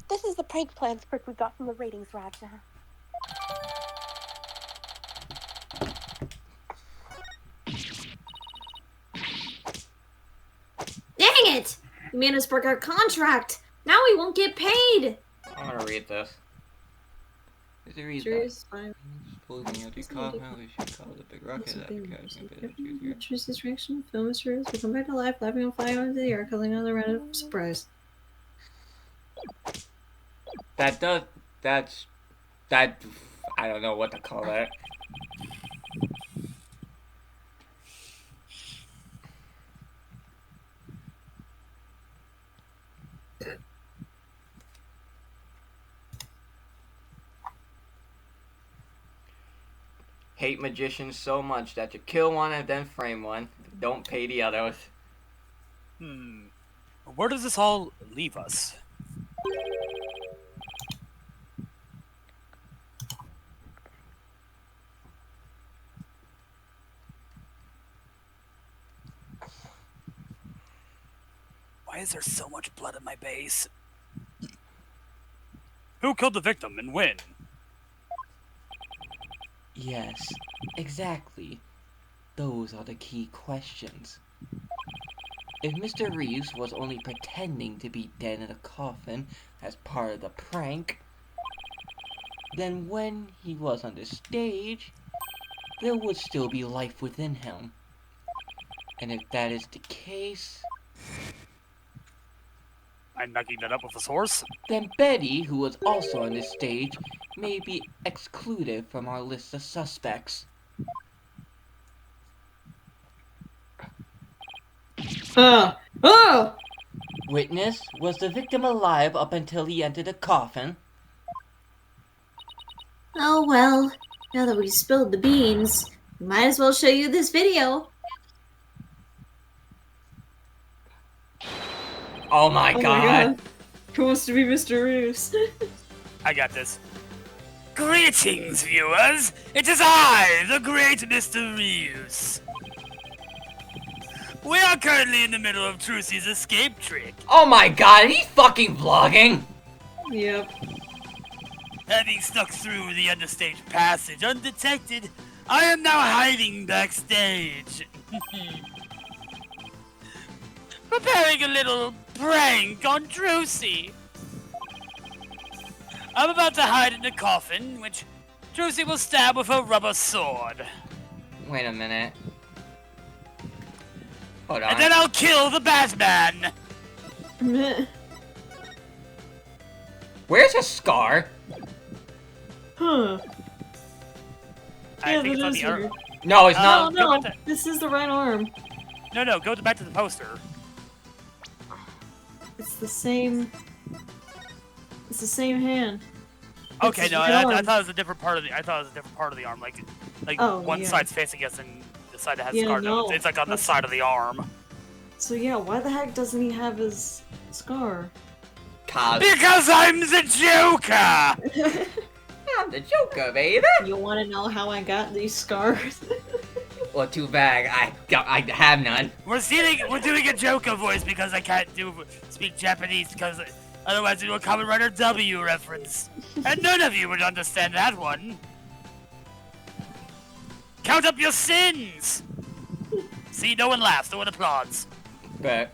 This is the prank plan script we got from the ratings Raja. Dang it! You made us break our contract! Now we won't get paid! I'm gonna read this. Is it read Serious? Fine. Supposing you take off, how we should call it a big rocket that carries me better choose here. Trucy's reaction, film is true. We come back to life, laughing on fire into the air, causing another round of surprise. That I don't know what to call that. Hate magicians so much that you kill one and then frame one. Don't pay the others. Where does this all leave us? Why is there so much blood in my base? Who killed the victim and when? Yes, exactly. Those are the key questions. If Mr. Reeves was only pretending to be dead in a coffin as part of the prank, then when he was on the stage, there would still be life within him. And if that is the case, I'm backing that up with a source. then Betty, who was also on the stage, may be excluded from our list of suspects. Oh! Witness, was the victim alive up until he entered the coffin? Oh well, now that we spilled the beans, we might as well show you this video. Oh my Oh my god! god. Who wants to be Mr. Reeves? I got this. Greetings, viewers! It is I, the great Mr. Reeves. We are currently in the middle of Trucy's escape trick. Oh my god, he's fucking vlogging! Yep. Having snuck through the understage passage undetected, I am now hiding backstage. Preparing a little prank on Trucy. I'm about to hide in the coffin, which Trucy will stab with a rubber sword. Wait a minute. Hold on. And then I'll kill the Batman. Meh. Where's his scar? Huh. I Yeah, think it's that on is the arm. weird. No, it's Oh not. go no, back to- this is the right arm. No, go back to the poster. It's the same. It's the same hand. Okay, his no, right I arm. thought it was a different part of the. I thought it was a different part of the arm, like Oh, one yeah. side's facing us and the side that has Yeah, scar. No, no, it's like on the that's- side of the arm. So yeah, why the heck doesn't he have his scar? Cos. Because I'm the Joker. I'm the Joker, baby. You want to know how I got these scars? Well, too bad. I have none. We're doing a Joker voice because I can't speak Japanese because otherwise we do a Kamen Rider W reference, and none of you would understand that one. Count up your sins. See, no one laughs, no one applauds. But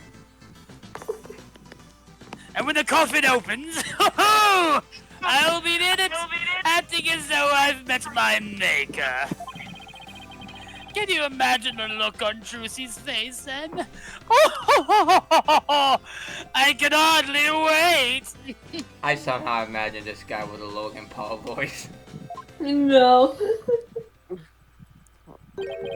And when the coffin opens, I'll be in it, acting as though I've met my maker. Can you imagine the look on Trucy's face then? I can hardly wait. I somehow imagined this guy with a Logan Paul voice. No.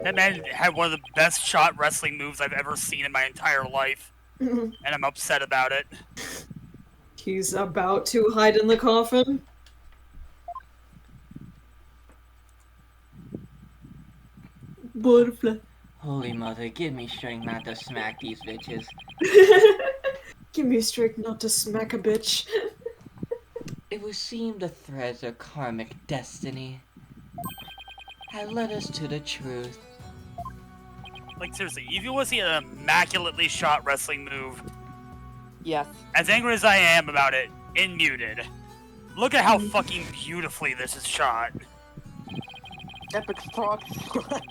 That man had one of the best shot wrestling moves I've ever seen in my entire life, and I'm upset about it. He's about to hide in the coffin. Butterfly. Holy mother, give me strength not to smack these bitches. Give me strength not to smack a bitch. It would seem the threads of karmic destiny had led us to the truth. Like, seriously, if you want to see an immaculately shot wrestling move, Yes. as angry as I am about it, in Muted, look at how fucking beautifully this is shot. Epic talk.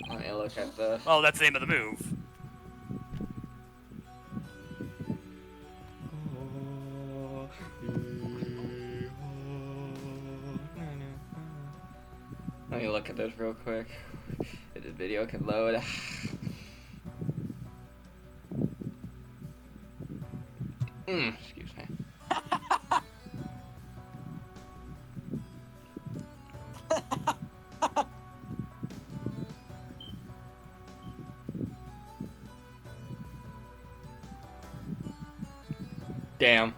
Let me look at this. Well, that's the name of the move. Let me look at this real quick. If the video can load. Excuse me. Damn.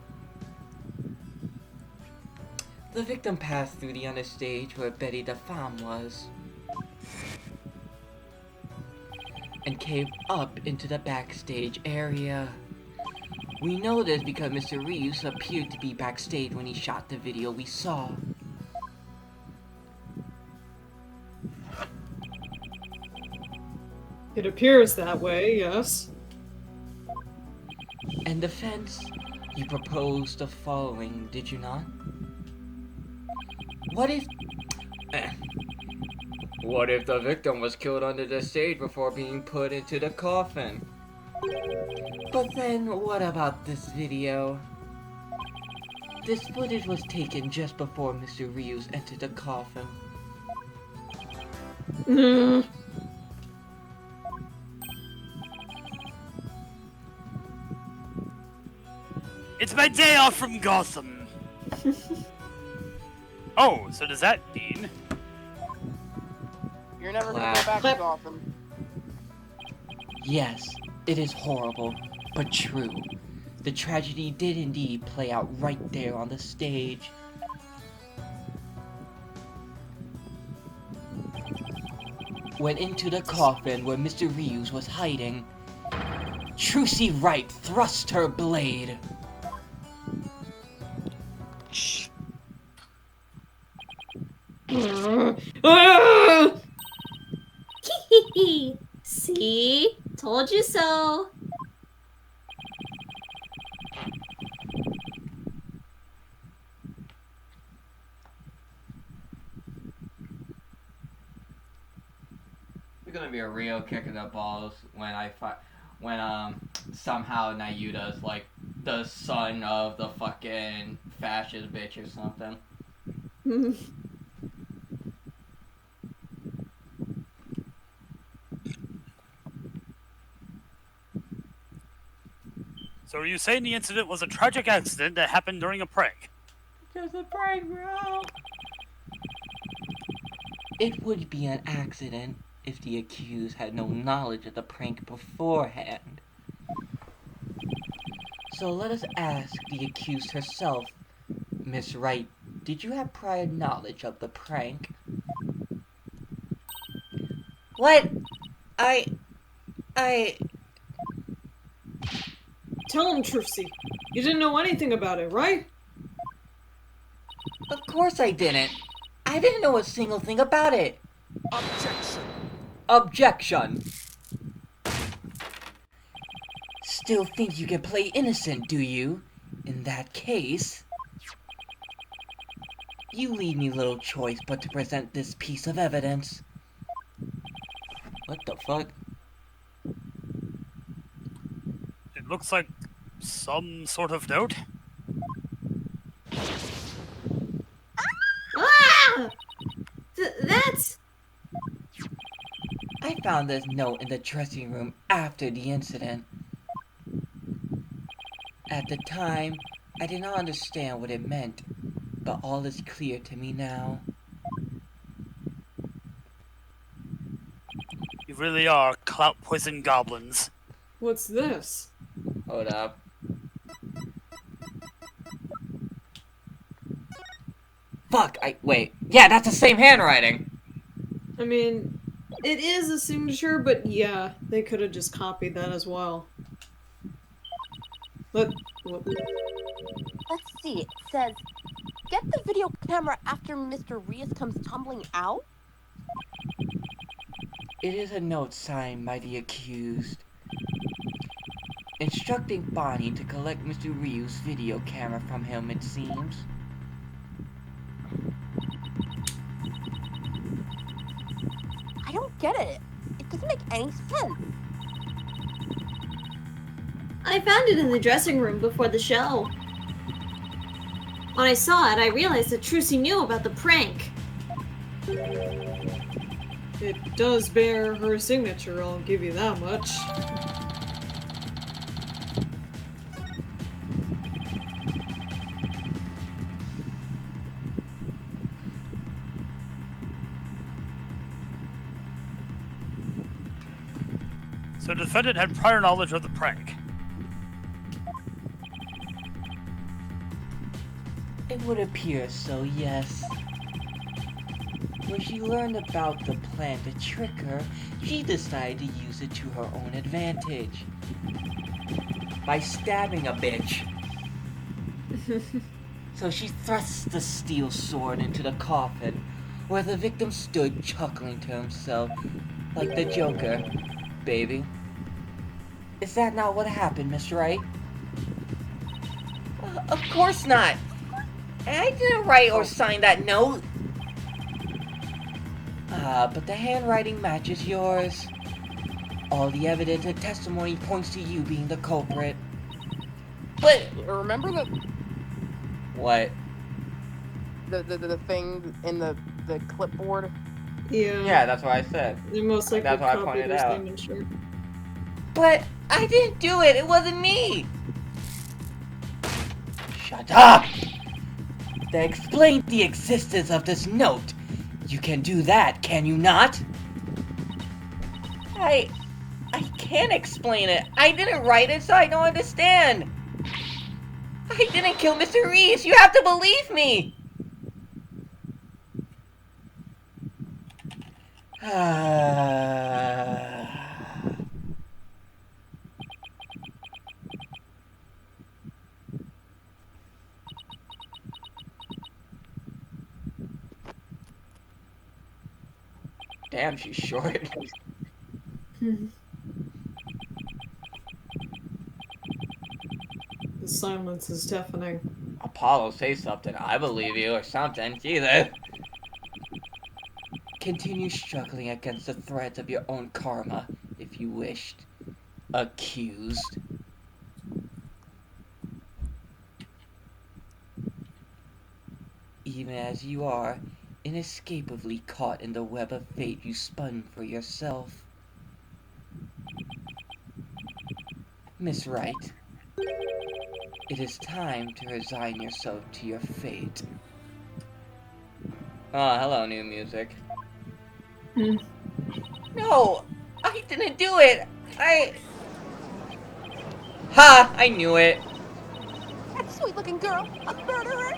The victim passed through the understage where Betty the Femme was, and came up into the backstage area. We know this because Mr. Reeves appeared to be backstage when he shot the video we saw. It appears that way, yes. In defense, you proposed the following, did you not? What if... What if the victim was killed under the stage before being put into the coffin? But then, what about this video? This footage was taken just before Mr. Reeves entered the coffin. It's my day off from Gotham. Oh, so does that mean? You're never gonna go back to Gotham. Yes, it is horrible, but true. The tragedy did indeed play out right there on the stage. Went into the coffin where Mr. Reeves was hiding. Trucy Wright thrust her blade. See? Told you so. It's gonna be a real kick in the balls when somehow Nayuta's like the son of the fucking fascist bitch or something. So are you saying the incident was a tragic accident that happened during a prank? Just a prank, bro. It would be an accident if the accused had no knowledge of the prank beforehand. So let us ask the accused herself. Miss Wright, did you have prior knowledge of the prank? What? I... Tell him, Trucy. You didn't know anything about it, right? Of course I didn't. I didn't know a single thing about it. Objection. Objection. Still think you can play innocent, do you? In that case, you leave me little choice but to present this piece of evidence. What the fuck? It looks like some sort of note. Ah! That's... I found this note in the dressing room after the incident. At the time, I did not understand what it meant, but all is clear to me now. You really are clout poison goblins. What's this? Hold up. Fuck, wait. Yeah, that's the same handwriting! I mean, it is a signature, but yeah, they could have just copied that as well. Let's see. It says, get the video camera after Mr. Reeves comes tumbling out? It is a note signed by the accused, instructing Bonnie to collect Mr. Reeves' video camera from him, it seems. I don't get it. It doesn't make any sense. I found it in the dressing room before the show. When I saw it, I realized that Trucy knew about the prank. It does bear her signature, I'll give you that much. So the defendant had prior knowledge of the prank. It would appear so, yes. When she learned about the plan to trick her, she decided to use it to her own advantage. By stabbing a bitch. So she thrust the steel sword into the coffin, where the victim stood chuckling to himself, like the Joker. Baby. Is that not what happened, Miss Wright? Of course not! I didn't write or sign that note! But the handwriting matches yours. All the evidence and testimony points to you being the culprit. But... Remember the What? the thing in the clipboard? Yeah. Yeah, that's what I said. They most likely That's why I copied pointed his out. name and shirt. But I didn't do it! It wasn't me! Shut up! To explain the existence of this note. You can do that, can you not? I can't explain it. I didn't write it, so I don't understand. I didn't kill Mr. Reese. You have to believe me. Damn, she's short. The silence is deafening. Apollo, say something. I believe you, or something. Jesus. Continue struggling against the threats of your own karma, if you wished. Accused. Even as you are, inescapably caught in the web of fate you spun for yourself. Miss Wright, it is time to resign yourself to your fate. Oh, hello, new music. No! I didn't do it! Ha! I knew it! That sweet-looking girl, a murderer.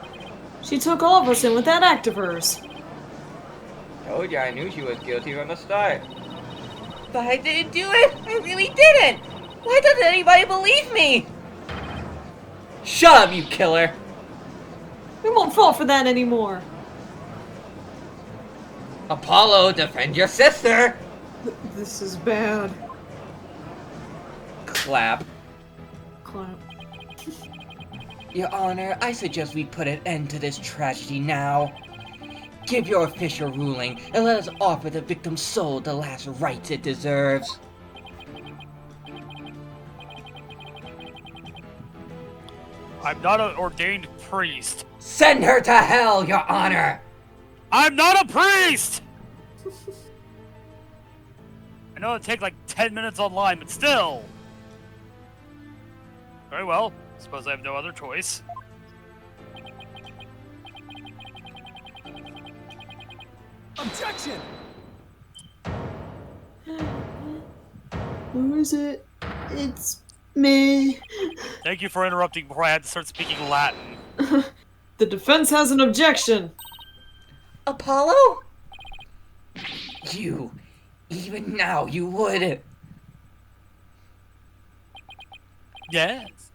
She took all of us in with that act of hers. Told ya, I knew she was guilty from the start. But I didn't do it! I really didn't! Why doesn't anybody believe me? Shut up, you killer! We won't fall for that anymore. Apollo, defend your sister! This is bad. Clap. Clap. Your Honor, I suggest we put an end to this tragedy now. Give your official ruling, and let us offer the victim's soul the last rites it deserves. I'm not an ordained priest. Send her to hell, Your Honor! I'm not a priest! I know it'd take like 10 minutes online, but still! Very well. Suppose I have no other choice. Objection! Who is it? It's me. Thank you for interrupting before I had to start speaking Latin. The defense has an objection. Apollo? You, even now, you would. Yes.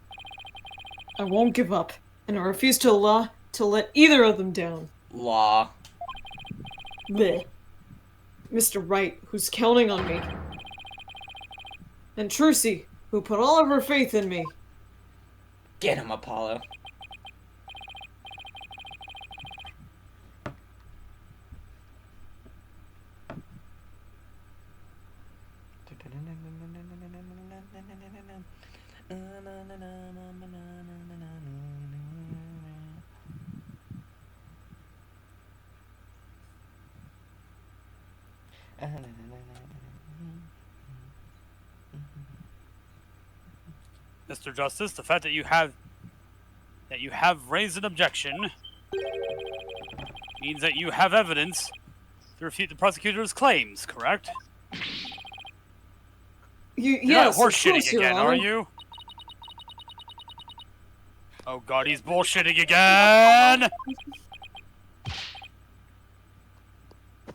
I won't give up, and I refuse to let either of them down. Law. Bleh. Mr. Wright, who's counting on me. And Trucy, who put all of her faith in me. Get him, Apollo. Mr. Justice, the fact that you have raised an objection means that you have evidence to refute the prosecutor's claims, correct? You're You're yes, not of course, horseshitting Your again, Honor. are you? Oh god, he's bullshitting again!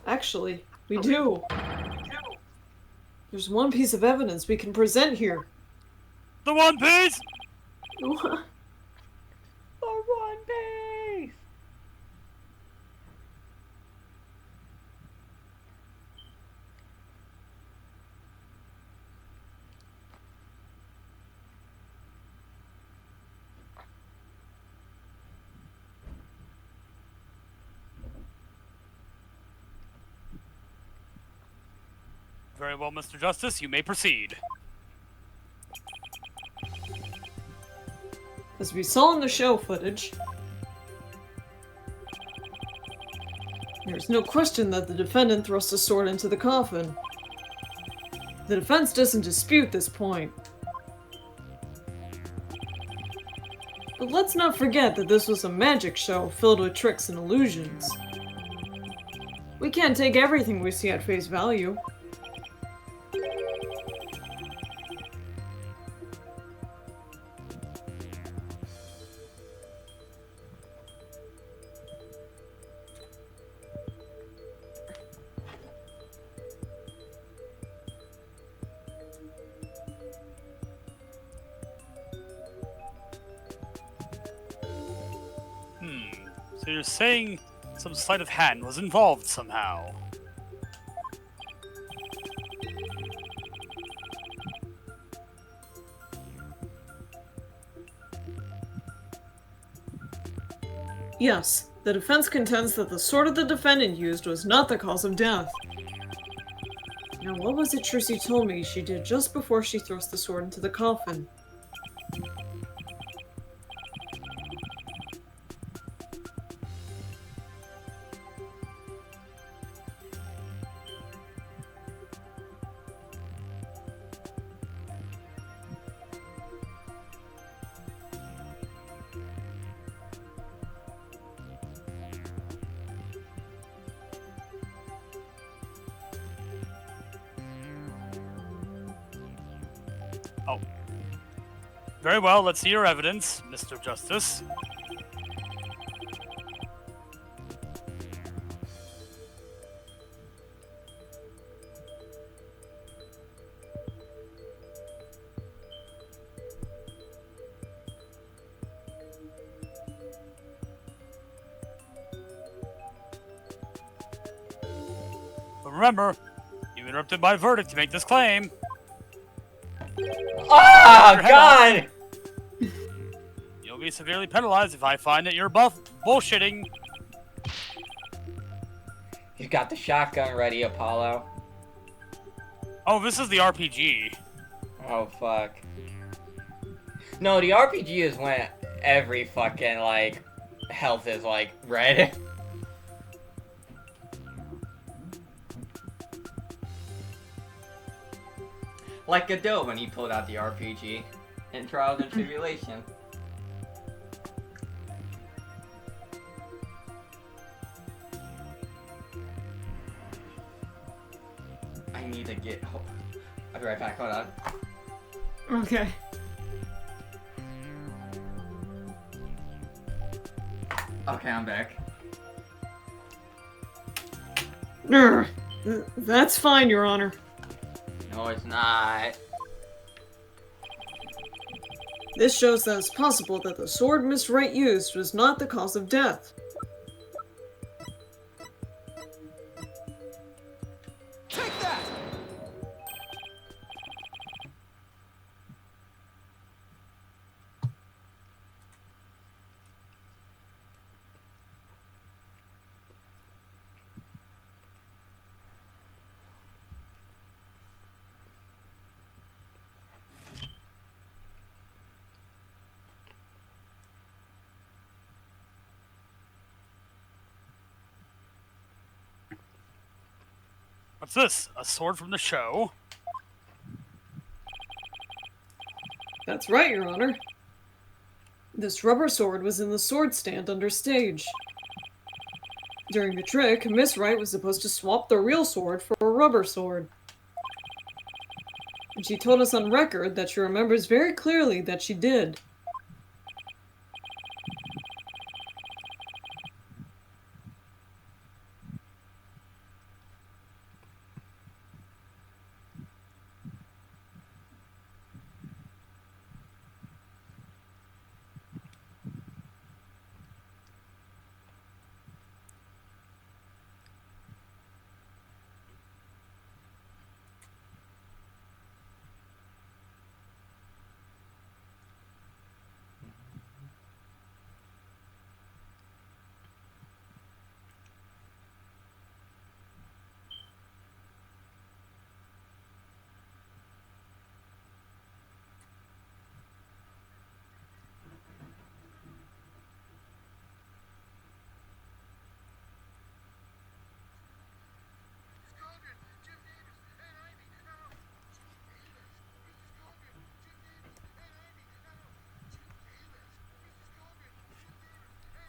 Actually, we do. There's one piece of evidence we can present here. The One Piece! The One Piece! Very well, Mr. Justice, you may proceed. As we saw in the show footage, there's no question that the defendant thrust a sword into the coffin. The defense doesn't dispute this point. But let's not forget that this was a magic show filled with tricks and illusions. We can't take everything we see at face value. So you're saying some sleight of hand was involved somehow? Yes, the defense contends that the sword the defendant used was not the cause of death. Now, what was it Trissy told me she did just before she thrust the sword into the coffin? Very well, let's see your evidence, Mr. Justice. But remember, you interrupted my verdict to make this claim. Oh, God! You'll be severely penalized if I find that you're bullshitting. You got the shotgun ready, Apollo. Oh, this is the RPG. Oh, fuck. No, the RPG is when every fucking, like, health is, like, red. Like Godot when he pulled out the RPG in Trials and Tribulation. I need to get... I'll be right back, hold on. Okay. Okay, I'm back. That's fine, Your Honor. No, it's not. This shows that it's possible that the sword Miss Wright used was not the cause of death. Take that! What's this? A sword from the show? That's right, Your Honor. This rubber sword was in the sword stand under stage. During the trick, Miss Wright was supposed to swap the real sword for a rubber sword. And she told us on record that she remembers very clearly that she did.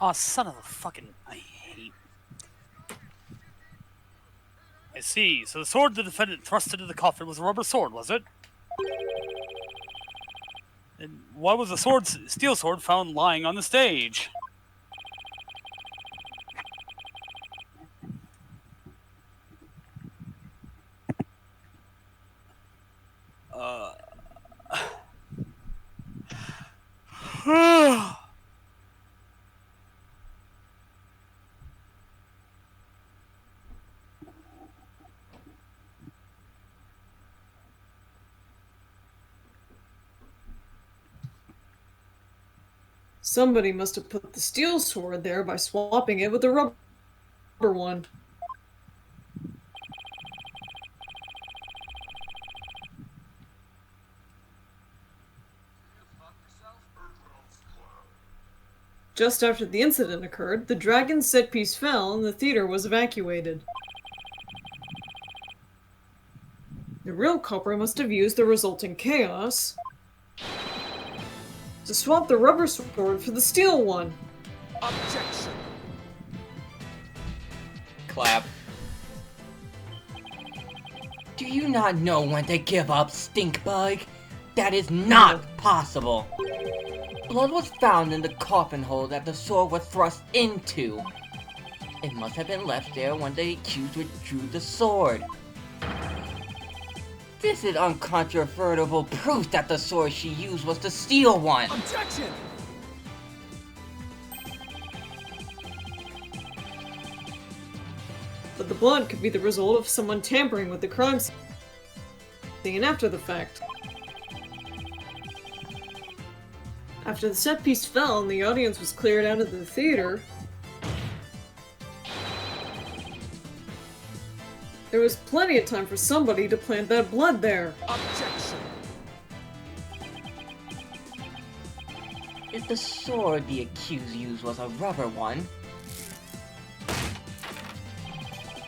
Oh, son of a fucking... I hate... I see. So the sword the defendant thrust into the coffin was a rubber sword, was it? And why was the steel sword found lying on the stage? Somebody must have put the steel sword there by swapping it with the rubber one. Just after the incident occurred, the dragon's set piece fell and the theater was evacuated. The real culprit must have used the resulting chaos to swap the rubber sword for the steel one. Objection. Clap. Do you not know when to give up, Stinkbug? That is not possible. Blood was found in the coffin hole that the sword was thrust into. It must have been left there when the accused withdrew the sword. This is uncontrovertible proof that the sword she used was the steel one. Objection. But the blood could be the result of someone tampering with the crime scene after the fact. After the set piece fell and the audience was cleared out of the theater, there was plenty of time for somebody to plant that blood there. Objection. If the sword the accused used was a rubber one,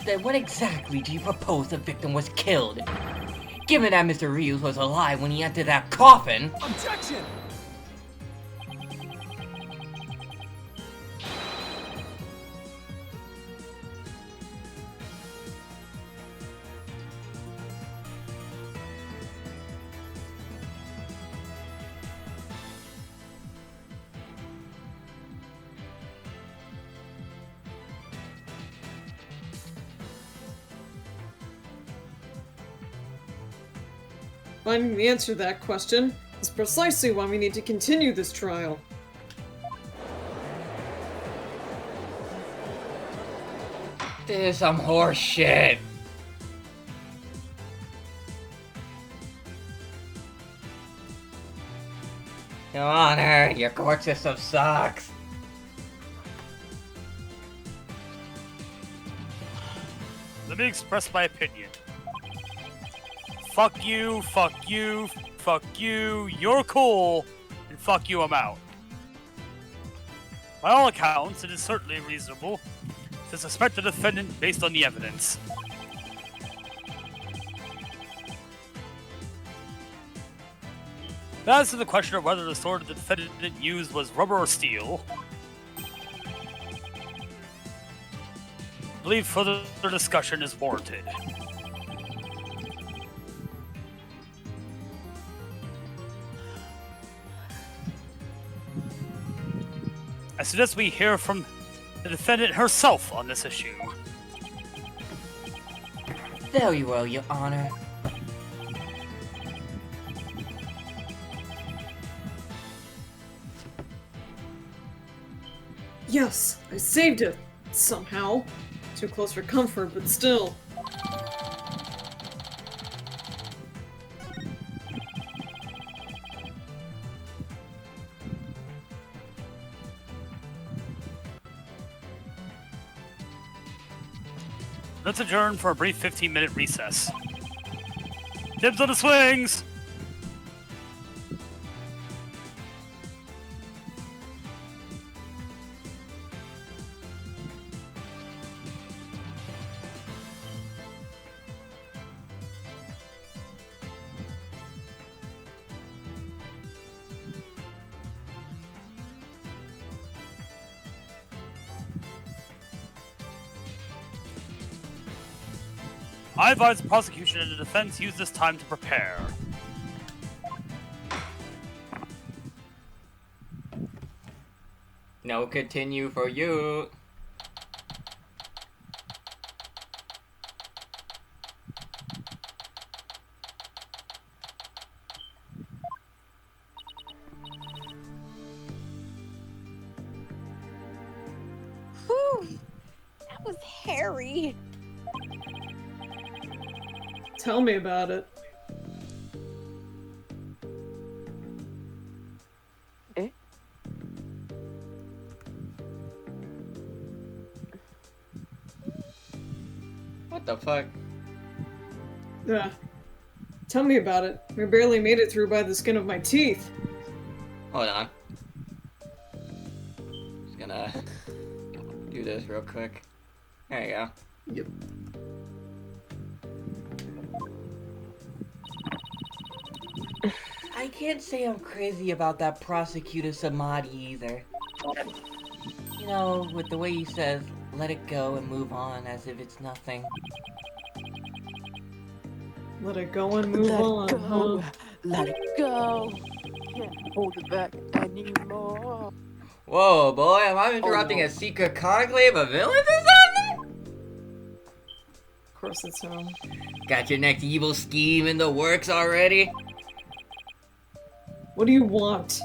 then what exactly do you propose the victim was killed? Given that Mr. Reeves was alive when he entered that coffin... Objection. Finding the answer to that question is precisely why we need to continue this trial. This is some horse shit. Your Honor, your court system sucks. Let me express my opinion. Fuck you, fuck you, fuck you, you're cool, and fuck you, I'm out. By all accounts, it is certainly reasonable to suspect the defendant based on the evidence. As to the question of whether the sword the defendant used was rubber or steel, I believe further discussion is warranted. I suggest we hear from the defendant herself on this issue. Very well, Your Honor. Yes, I saved it. Somehow. Too close for comfort, but still. Let's adjourn for a brief 15-minute recess. Dibs on the swings! I advise the prosecution and the defense use this time to prepare. No continue for you. Whew. That was hairy. Tell me about it. Eh? What the fuck? Yeah. Tell me about it. We barely made it through by the skin of my teeth. Hold on. Just gonna do this real quick. There you go. Yep. I can't say I'm crazy about that prosecutor Samadhi either. You know, with the way he says, let it go and move on as if it's nothing. Let it go and move on, huh? Let it go. Can't hold it back anymore. Whoa, boy, am I interrupting no. a secret conclave of villains or something? Of course it's him. Got your next evil scheme in the works already? What do you want?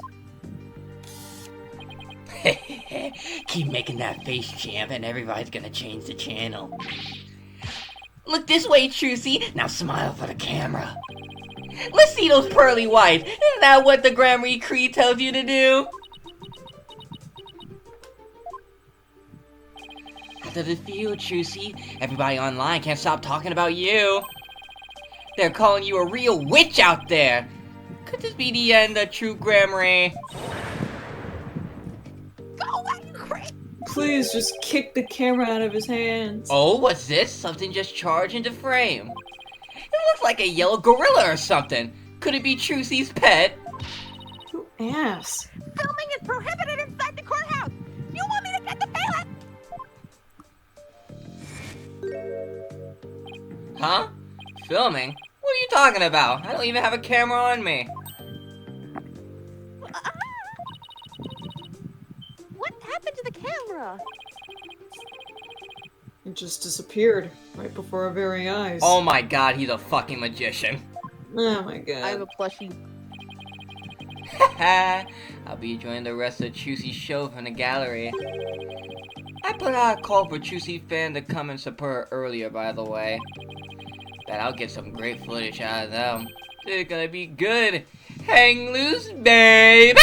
Keep making that face, champ, and everybody's gonna change the channel. Look this way, Trucy. Now smile for the camera. Let's see those pearly whites. Isn't that what the Grammar Creed tells you to do? How does it feel, Trucy? Everybody online can't stop talking about you. They're calling you a real witch out there. Could this be the end of true Grammar? Go away, Chris. Please just kick the camera out of his hands. Oh, what's this? Something just charged into frame. It looks like a yellow gorilla or something. Could it be Trucy's pet? You ass. Filming is prohibited inside the courthouse. You want me to get the bailiff? Huh? Filming? What are you talking about? I don't even have a camera on me. What happened to the camera? It just disappeared right before our very eyes. Oh my god, he's a fucking magician. Oh my god. I have a plushie. Haha, I'll be enjoying the rest of Trucy's show from the gallery. I put out a call for Trucy fan to come and support earlier, by the way. Bet I'll get some great footage out of them. They're gonna be good. Hang loose, baby!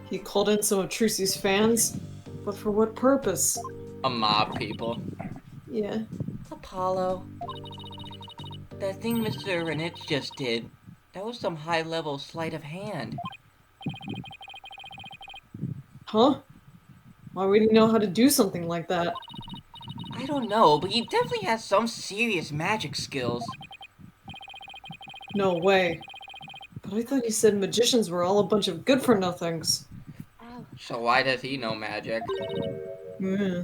He called in some of Trucy's fans, but for what purpose? A mob, people. Yeah. Apollo. That thing Mr. Renitz just did, that was some high-level sleight of hand. Huh? Why would he know how to do something like that? I don't know, but he definitely has some serious magic skills. No way. But I thought he said magicians were all a bunch of good-for-nothings. So why does he know magic? Hmm.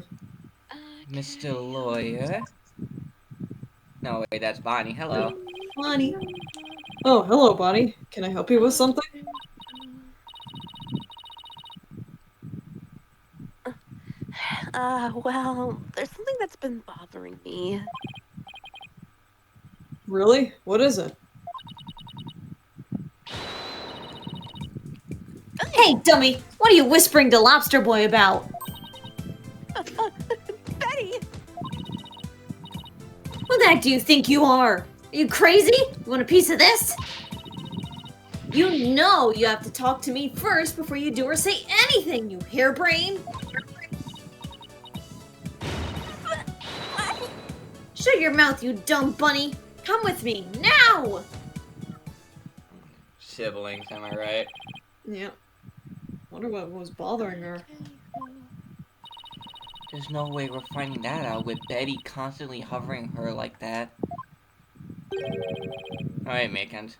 Mr. Lawyer? No, wait, that's Bonnie. Hello. Bonnie. Oh, hello, Bonnie. Can I help you with something? Well, there's something that's been bothering me. Really? What is it? Hey, dummy! What are you whispering to Lobster Boy about? Betty! Who the heck do you think you are? Are you crazy? You want a piece of this? You know you have to talk to me first before you do or say anything, you harebrain! Shut your mouth, you dumb bunny! Come with me, now! Siblings, am I right? Yeah. Wonder what was bothering her. There's no way we're finding that out with Betty constantly hovering her like that. Alright, Makens.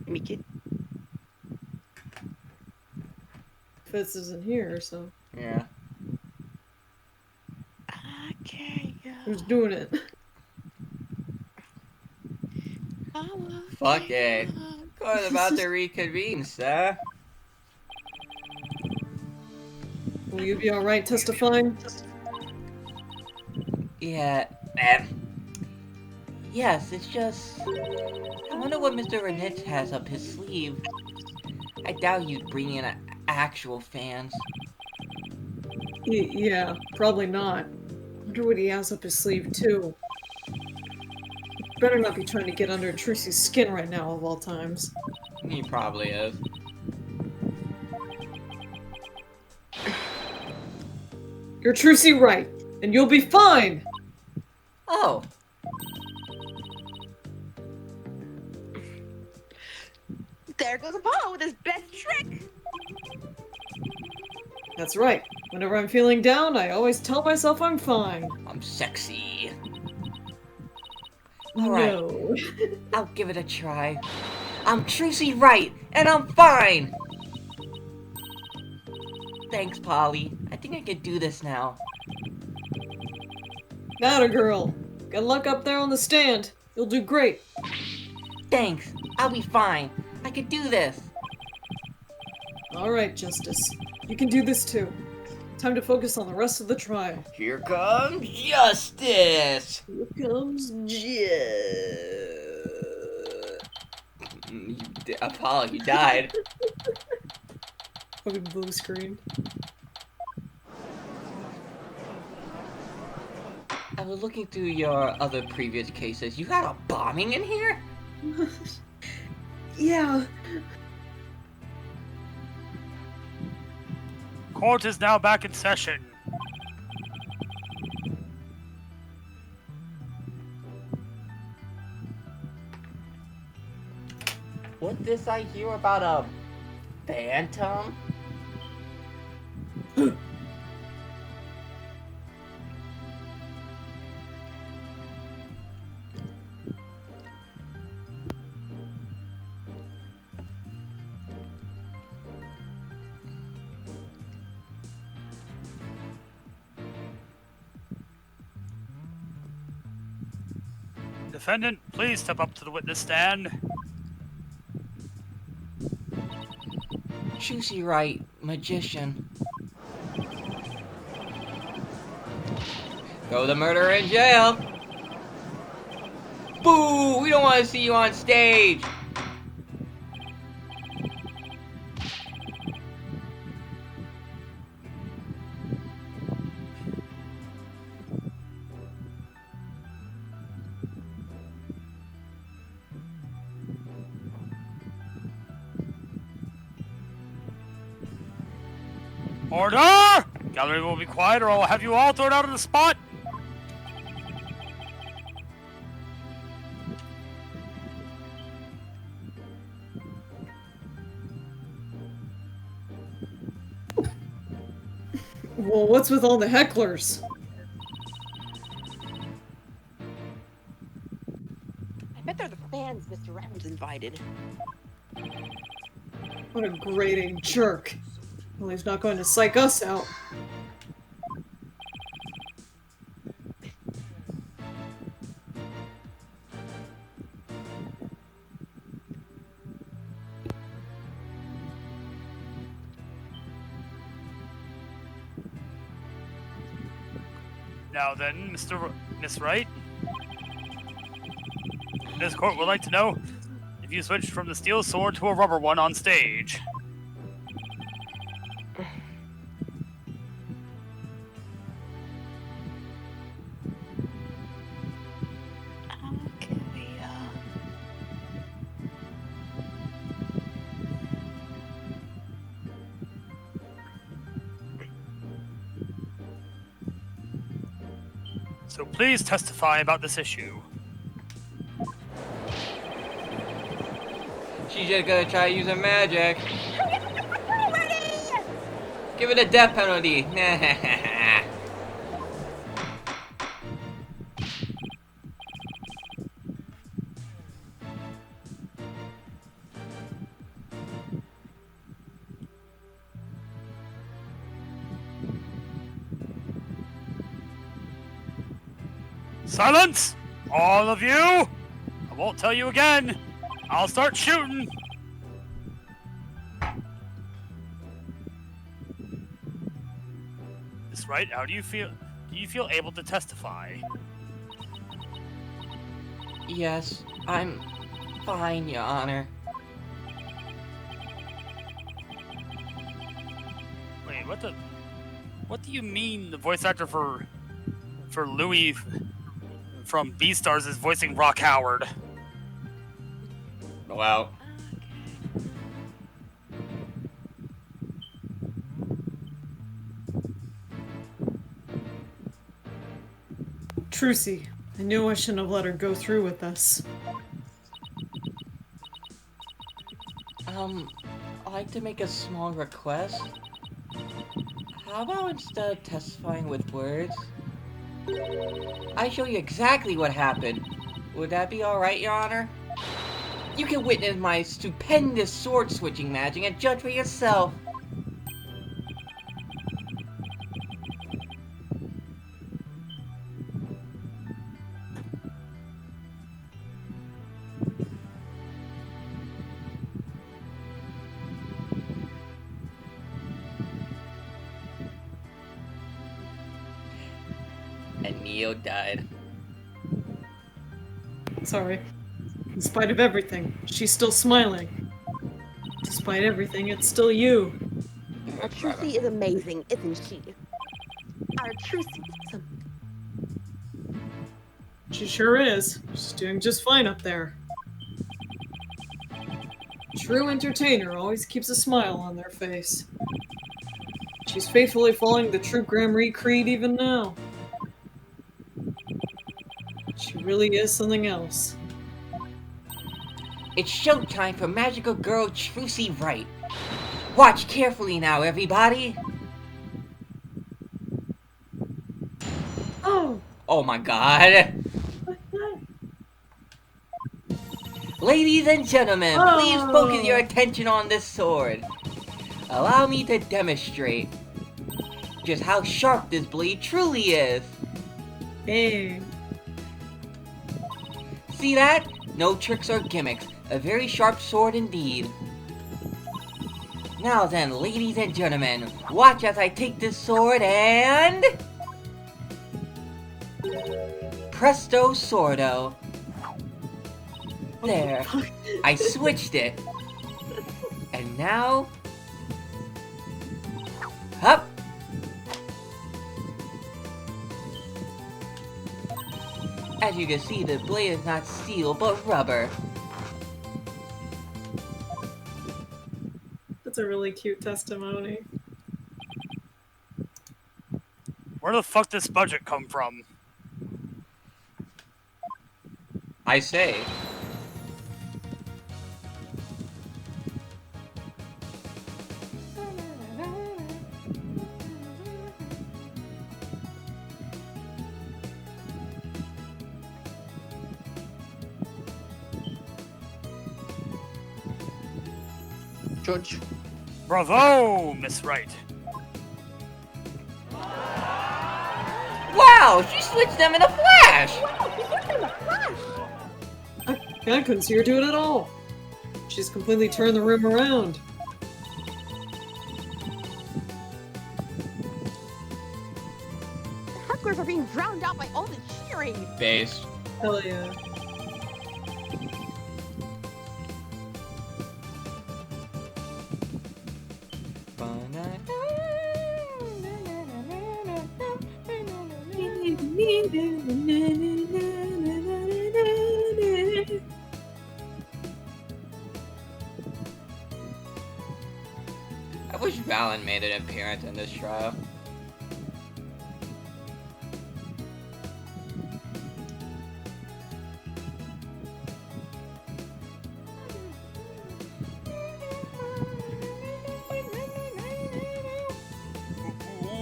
Mickey. Fitz isn't here, so Yeah. Okay. who's doing it? Fuck it. Court about to reconvene, sir. Will you be alright testifying? Yeah, yes, it's just... I wonder what Mr. Renitz has up his sleeve. I doubt he'd bring in actual fans. Yeah, probably not. Wonder what he has up his sleeve, too. Better not be trying to get under Trucy's skin right now, of all times. He probably is. You're Trucy Wright, and you'll be fine! Oh, There goes Apollo with his best trick. That's right. Whenever I'm feeling down, I always tell myself I'm fine. I'm sexy. Alright, No. I'll give it a try. I'm Tracy Wright, and I'm fine! Thanks, Polly. I think I can do this now. Atta girl. Good luck up there on the stand. You'll do great. Thanks, I'll be fine. I can do this. Alright, Justice. You can do this too. Time to focus on the rest of the trial. Here comes justice! Here comes Apollo, you died. fucking blue screen. I was looking through your other previous cases. You had a bombing in here? Yeah. Court is now back in session. What this I hear about a phantom? Defendant, please step up to the witness stand. Juicy Wright, magician. Throw the murderer in jail. Boo! We don't want to see you on stage. Order! Gallery will be quiet or I'll have you all thrown out of the spot. Well, what's with all the hecklers? I bet they're the fans Mr. Rams invited. What a grating jerk. Well, he's not going to psych us out. Now then, Miss Wright. This court would like to know if you switched from the steel sword to a rubber one on stage. So please testify about this issue. She's just gonna try using magic. Give it a death penalty. Silence! All of you! I won't tell you again. I'll start shooting. Miss Wright, how do you feel? Do you feel able to testify? Yes, I'm fine, Your Honor. Wait, what do you mean the voice actor for Louis from Beastars is voicing Rock Howard? Well, Trucy, I knew I shouldn't have let her go through with this. I'd like to make a small request. How about instead of testifying with words, I show you exactly what happened? Would that be alright, Your Honor? You can witness my stupendous sword-switching magic and judge for yourself. And Neo died. Sorry. In spite of everything, she's still smiling. Despite everything, it's still you. Our Trucy is amazing, isn't she? Our Trucy is She sure is. She's doing just fine up there. True entertainer always keeps a smile on their face. She's faithfully following the true Gramarye creed even now. She really is something else. It's showtime for magical girl Trucy Wright. Watch carefully now, everybody. Oh! Oh my god. Ladies and gentlemen, please focus your attention on this sword. Allow me to demonstrate just how sharp this blade truly is. Hey. See that? No tricks or gimmicks. A very sharp sword indeed. Now then, ladies and gentlemen, watch as I take this sword and... Presto Sordo. There. I switched it. And now... Hup! As you can see, the blade is not steel, but rubber. That's a really cute testimony. Where the fuck does this budget come from? I say. Judge. Bravo, Miss Wright. Wow, she switched them in a flash! I couldn't see her do it at all. She's completely turned the room around. The hecklers are being drowned out by all the cheering. Base. Hell yeah. I wish Valen made an appearance in this trial.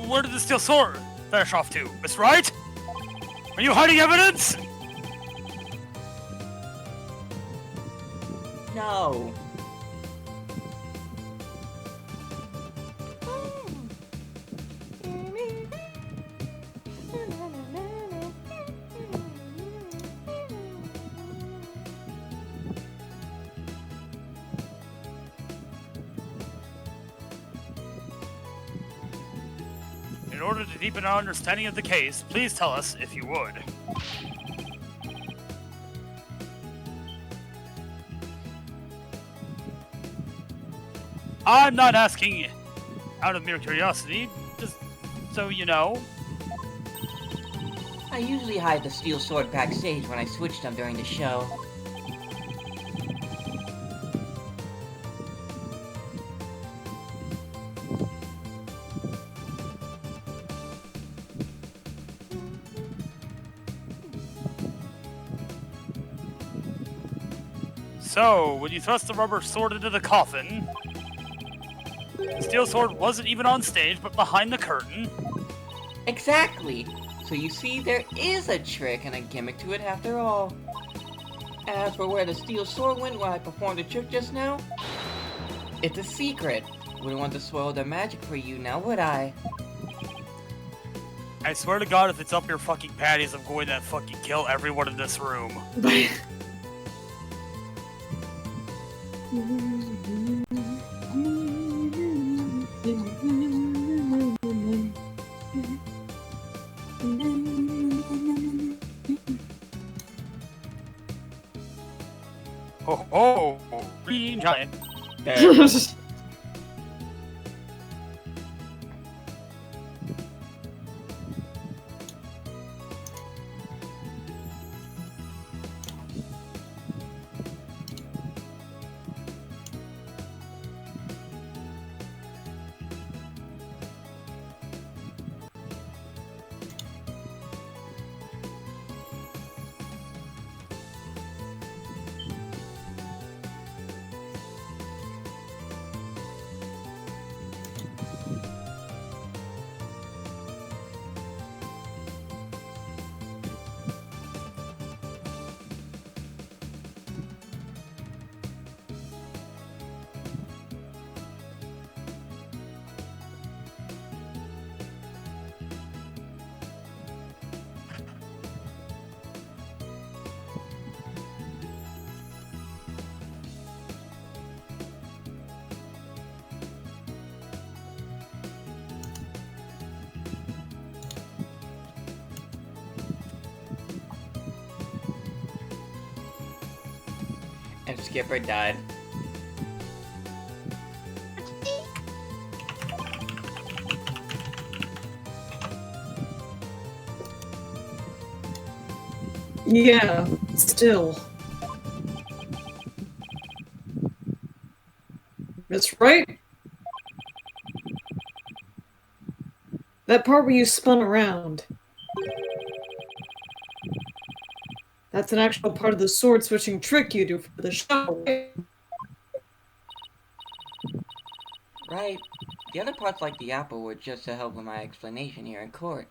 Where did the steel sword dash off to, Miss Wright? Are you hiding evidence? No. In order to deepen our understanding of the case, please tell us if you would. I'm not asking out of mere curiosity, just so you know. I usually hide the steel sword backstage when I switch them during the show. So, when you thrust the rubber sword into the coffin, the steel sword wasn't even on stage, but behind the curtain. Exactly! So you see, there is a trick and a gimmick to it after all. As for where the steel sword went when I performed the trick just now, it's a secret. Wouldn't want to spoil the magic for you now, would I? I swear to God, if it's up your fucking patties, I'm going to fucking kill everyone in this room. Ho ho! Green giant. And Skipper died. Yeah, still. Miss Wright? That part where you spun around. That's an actual part of the sword switching trick you do for the show. Right. The other parts like the apple were just to help with my explanation here in court.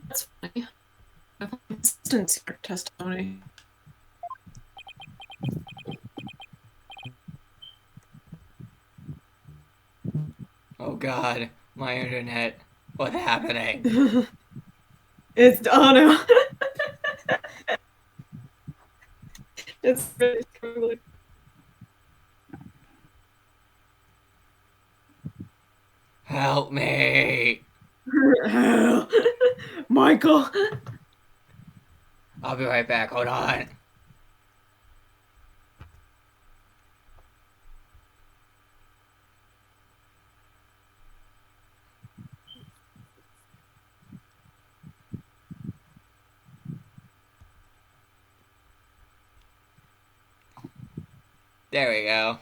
That's funny. Consistency for testimony. Oh god, my internet. What's happening? It's oh no. It's really struggling. Help me! Michael. I'll be right back, hold on. There we go.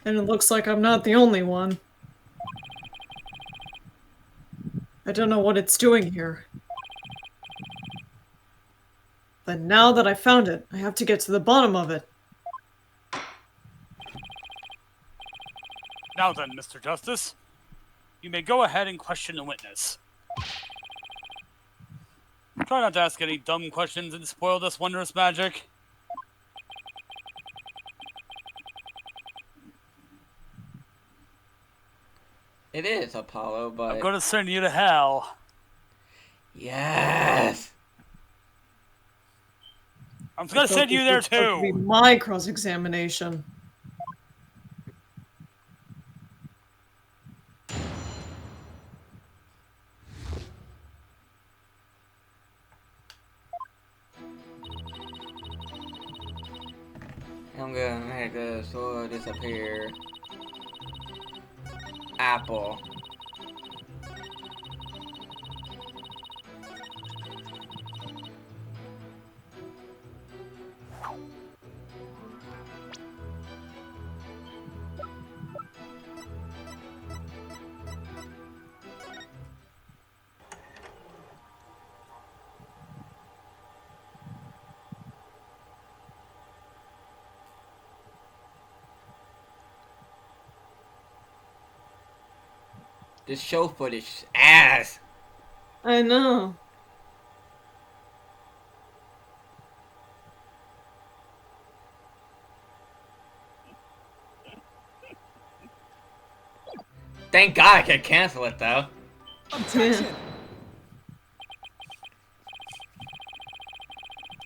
And it looks like I'm not the only one. I don't know what it's doing here. But now that I found it, I have to get to the bottom of it. Now then, Mr. Justice, You may go ahead and question the witness. Try not to ask any dumb questions and spoil this wondrous magic. It is, Apollo, but... I'm gonna send you to hell. Yes! I'm gonna send you there Supposed to be too. my cross-examination. I'm gonna make the sword disappear. Apple. This show footage is ass. I know. Thank God I can cancel it though. Objection!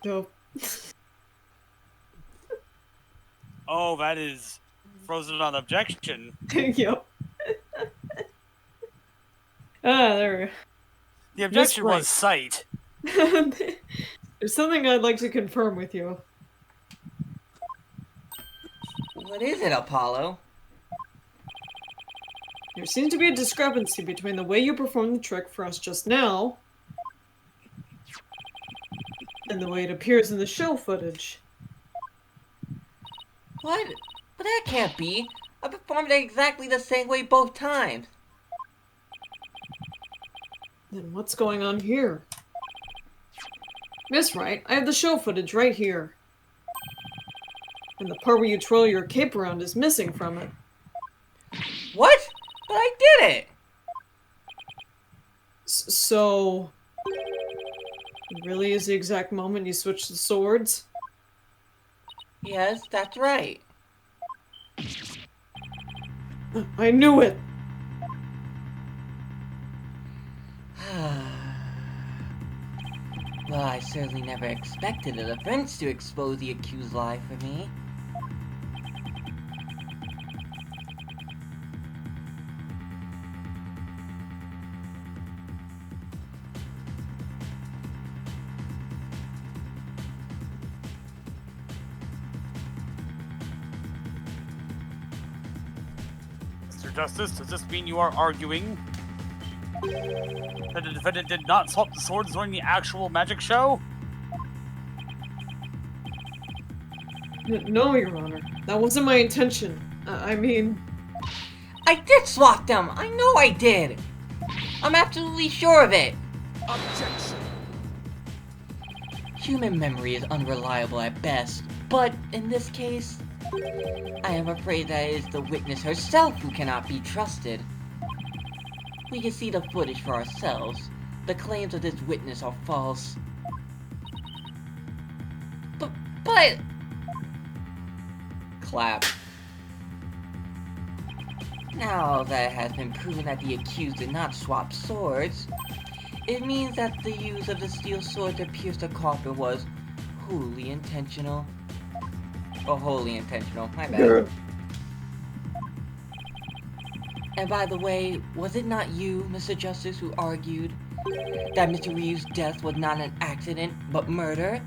Dope. Oh, that is frozen on objection. Yep. There we go. The objection Wright. was sight. There's something I'd like to confirm with you. What is it, Apollo? There seems to be a discrepancy between the way you performed the trick for us just now and the way it appears in the show footage. What? But that can't be. I performed it exactly the same way both times. Then what's going on here? Miss Wright, I have the show footage right here. And the part where you twirl your cape around is missing from it. What? But I did it! So... it really is the exact moment you switched the swords? Yes, that's right. I knew it! Well, I certainly never expected the defense to expose the accused lie for me. Mr. Justice, does this mean you are arguing that the defendant did not swap the swords during the actual magic show? No, Your Honor. That wasn't my intention. I mean... I did swap them! I know I did! I'm absolutely sure of it! Objection! Human memory is unreliable at best, but in this case, I am afraid that it is the witness herself who cannot be trusted. We can see the footage for ourselves. The claims of this witness are false. But... Clap. Now that it has been proven that the accused did not swap swords, it means that the use of the steel sword to pierce the coffin was wholly intentional. Oh, wholly intentional. My bad. And by the way, was it not you, Mr. Justice, who argued that Mr. Reeves' death was not an accident, but murder?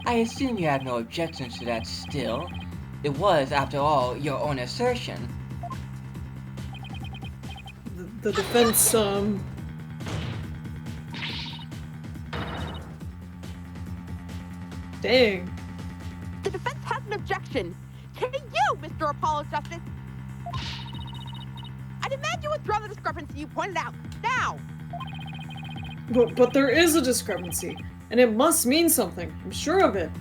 I assume you have no objections to that still. It was, after all, your own assertion. The defense, Dang. The defense has an objection. To you, Mr. Apollo Justice. I demand you withdraw the discrepancy you pointed out. Now! But there is a discrepancy, and it must mean something. I'm sure of it.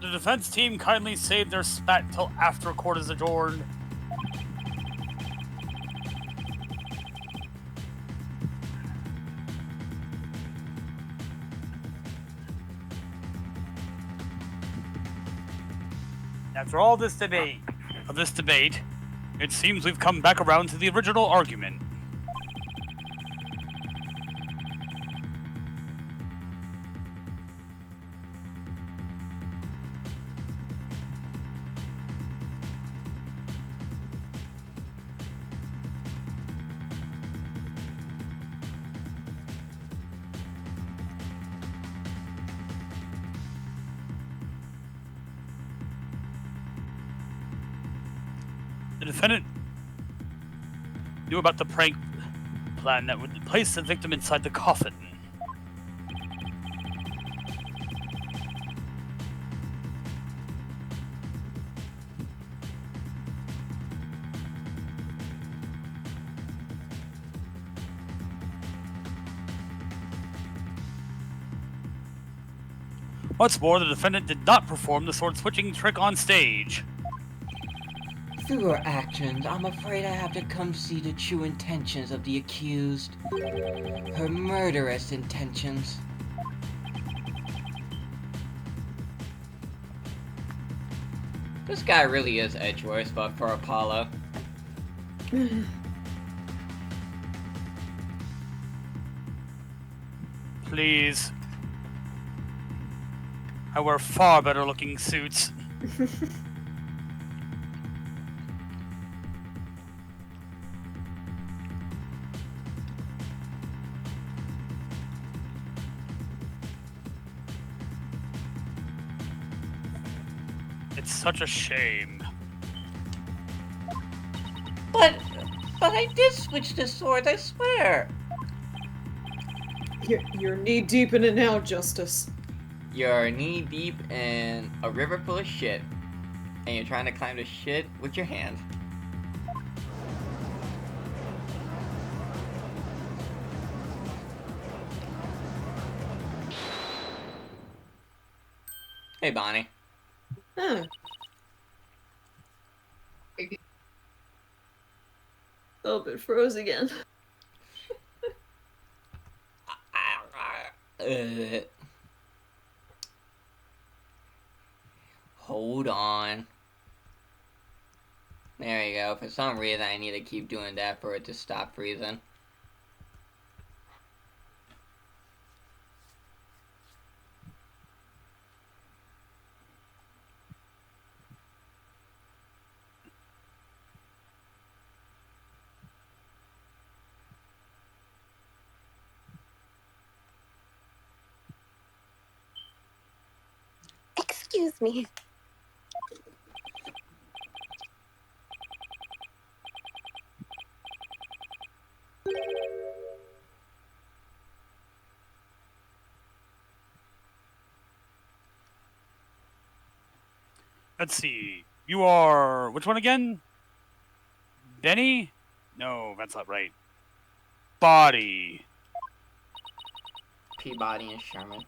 The defense team kindly save their spat till after court is adjourned. After all this debate, it seems we've come back around to the original argument. The defendant knew about the prank plan that would place the victim inside the coffin. What's more, the defendant did not perform the sword-switching trick on stage. Through her actions, I'm afraid I have to come see the true intentions of the accused. Her murderous intentions. This guy really is Edgeworth, but for Apollo. Please. I wear far better looking suits. It's such a shame. But I did switch the sword, I swear. You're knee deep in it now, Justice. You're knee deep in a river full of shit, and you're trying to climb the shit with your hand. Hey, Bonnie. Huh. Oh, it froze again. Hold on. There you go. For some reason, I need to keep doing that for it to stop freezing. Excuse me. Let's see. You are... which one again? Benny? No, that's not right. Body. Peabody and Sherman.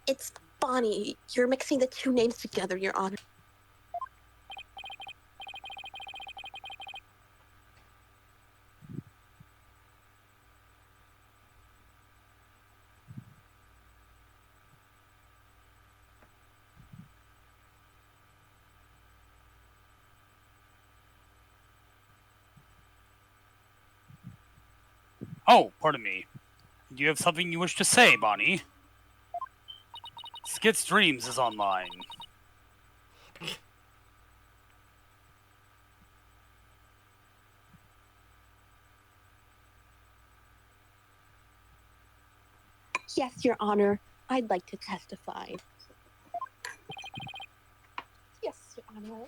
It's Bonnie. You're mixing the two names together, Your Honor. Oh, pardon me. Do you have something you wish to say, Bonnie? Skit's Dreams is online. Yes, Your Honor. I'd like to testify. Yes, Your Honor.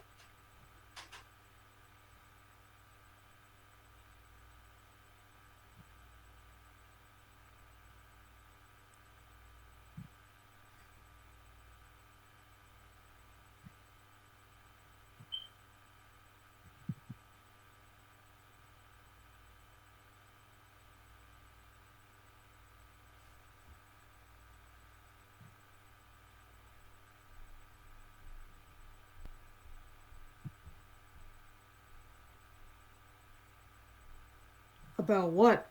About what?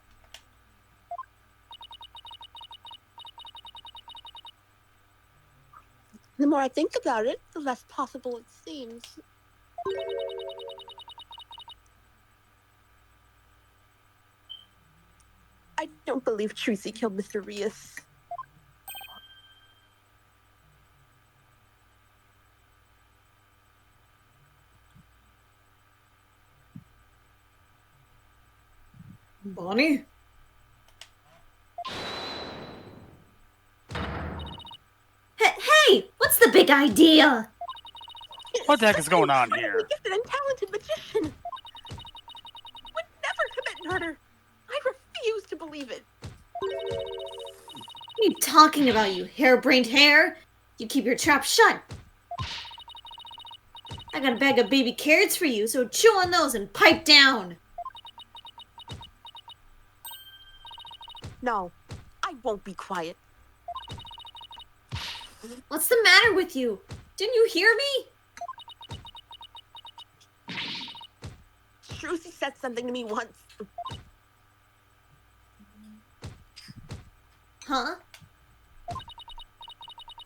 The more I think about it, the less possible it seems. I don't believe Trucy killed Mr. Rios. Bonnie? Hey, what's the big idea? What the heck is going on I'm here? a gifted and talented magician. Would never commit murder. I refuse to believe it. What are you talking about, you harebrained hare? You keep your trap shut. I got a bag of baby carrots for you, so chew on those and pipe down. No, I won't be quiet. What's the matter with you? Didn't you hear me? Trucy said something to me once. Huh?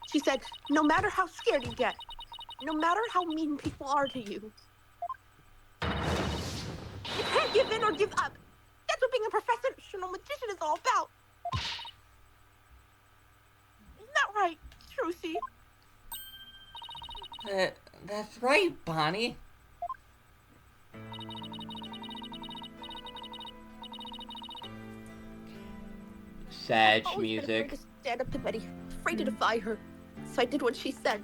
She said, no matter how scared you get, no matter how mean people are to you, you can't give in or give up. That's what being a professional magician is all about. Isn't that right, Trucy? That's right, Bonnie. Sad I've always been music. afraid to stand up to Betty, afraid to defy her. So I did what she said.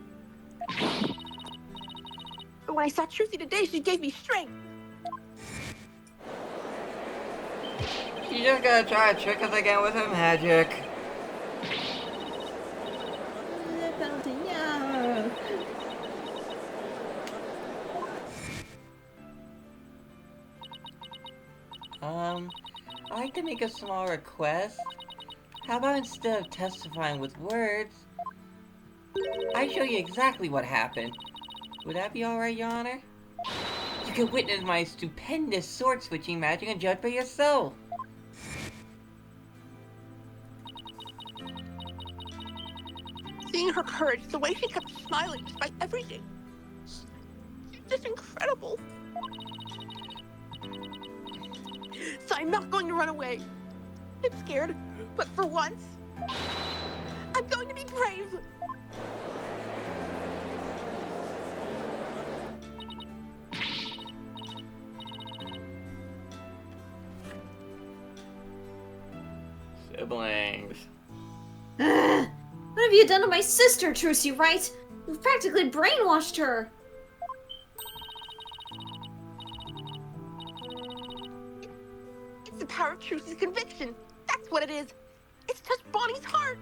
But when I saw Trucy today, she gave me strength. She's just gonna try to trick us again with her magic. Yeah. I'd like to make a small request. How about instead of testifying with words, I show you exactly what happened? Would that be alright, Your Honor? You can witness my stupendous sword-switching magic and judge for yourself. Seeing her courage, the way she kept smiling despite everything. She's just incredible. So I'm not going to run away. I'm scared, but for once, I'm going to be brave. Siblings. What have you done to my sister, Trucy Wright? You've practically brainwashed her. It's the power of Trucy's conviction. That's what it is. It's touched Bonnie's heart.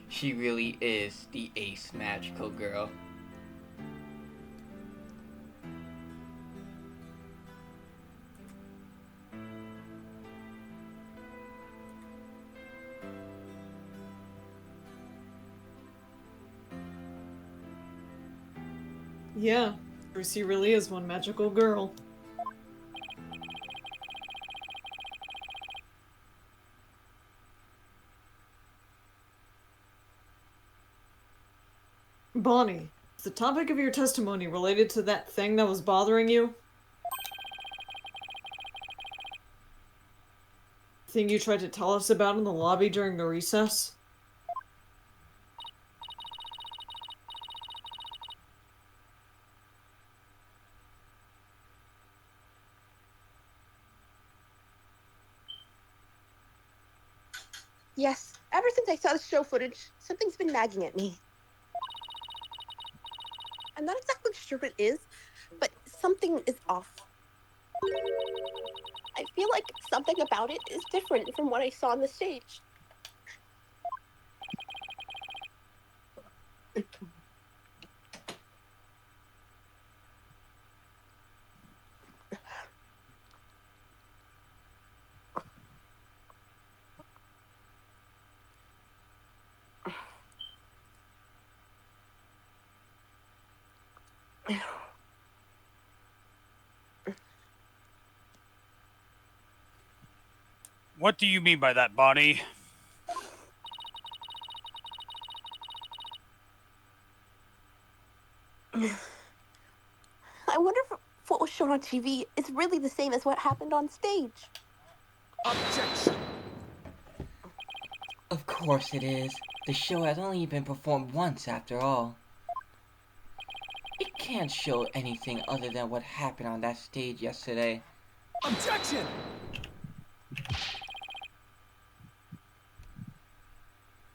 She really is the ace magical girl. Yeah, Brucey really is one magical girl. Bonnie, is the topic of your testimony related to that thing that was bothering you? Thing you tried to tell us about in the lobby during the recess? Yes, ever since I saw the show footage, something's been nagging at me. I'm not exactly sure what it is, but something is off. I feel like something about it is different from what I saw on the stage. What do you mean by that, Bonnie? I wonder if what was shown on TV is really the same as what happened on stage. Objection. Of course it is. The show has only been performed once after all. It can't show anything other than what happened on that stage yesterday. Objection.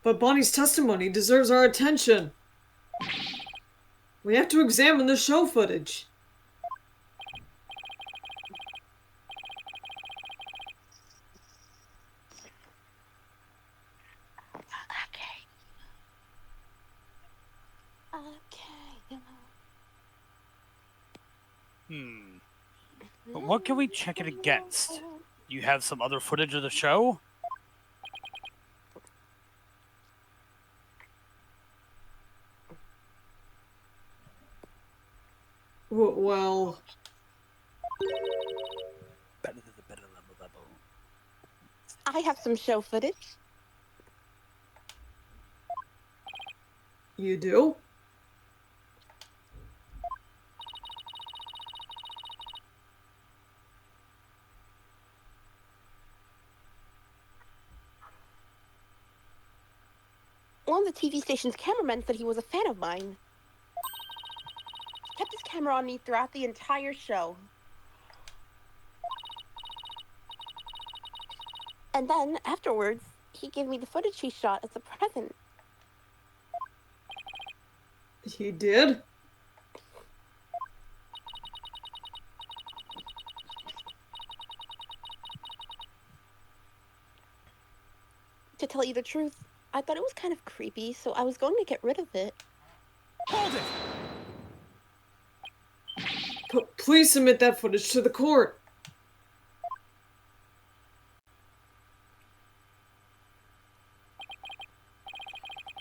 But Bonnie's testimony deserves our attention. We have to examine the show footage. Okay. But what can we check it against? You have some other footage of the show? Well... I have some show footage. You do? One of the TV station's cameramen said he was a fan of mine. He kept his camera on me throughout the entire show. And then, afterwards, he gave me the footage he shot as a present. He did? To tell you the truth, I thought it was kind of creepy, so I was going to get rid of it. Hold it. Please submit that footage to the court.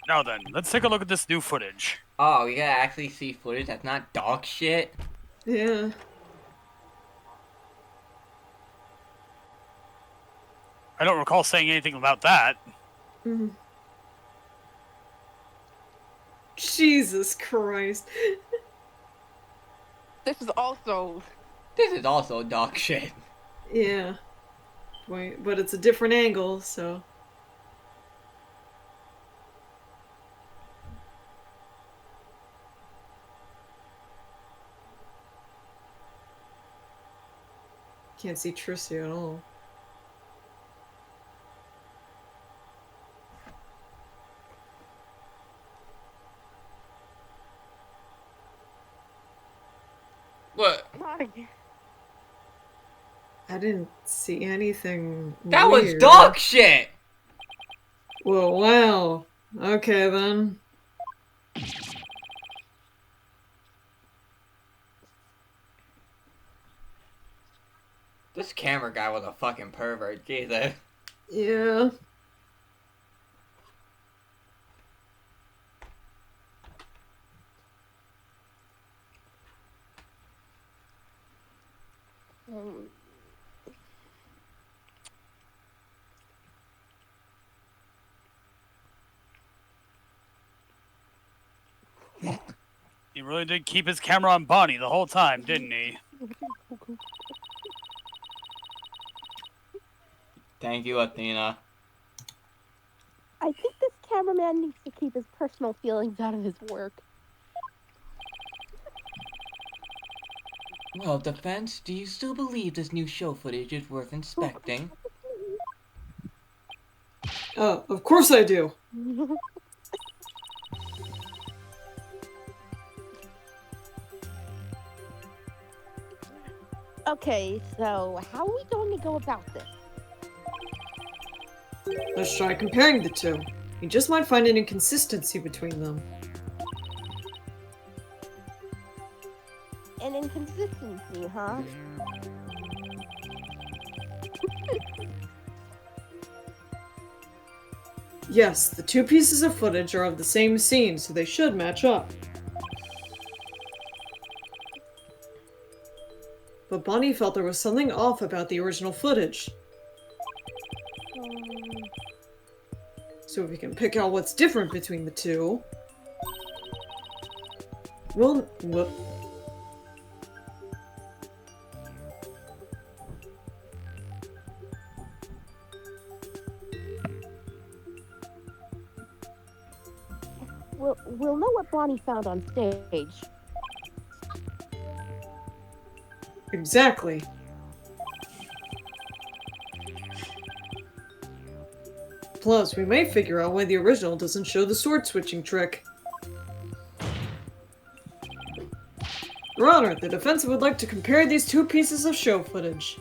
Now then, let's take a look at this new footage. Oh, you gotta actually see footage that's not dog shit? Yeah. I don't recall saying anything about that. Mm. Jesus Christ. This is also... This is also dog shit. Yeah. Wait, but it's a different angle, so... Can't see Trissy at all. What? I didn't see anything That was weird. dog shit! Well, wow. Okay, then. This camera guy was a fucking pervert, Jesus. Yeah. He really did keep his camera on Bonnie the whole time, didn't he? Thank you, Athena. I think this cameraman needs to keep his personal feelings out of his work. Well, defense, do you still believe this new show footage is worth inspecting? Oh, of course I do. Okay, so how are we going to go about this? Let's try comparing the two. You just might find an inconsistency between them. An inconsistency, huh? Yes, the two pieces of footage are of the same scene, so they should match up. But Bonnie felt there was something off about the original footage. So if we can pick out what's different between the two... Whoop. We'll know what Bonnie found on stage. Exactly. Plus, we may figure out why the original doesn't show the sword switching trick. Your Honor, the defense would like to compare these two pieces of show footage.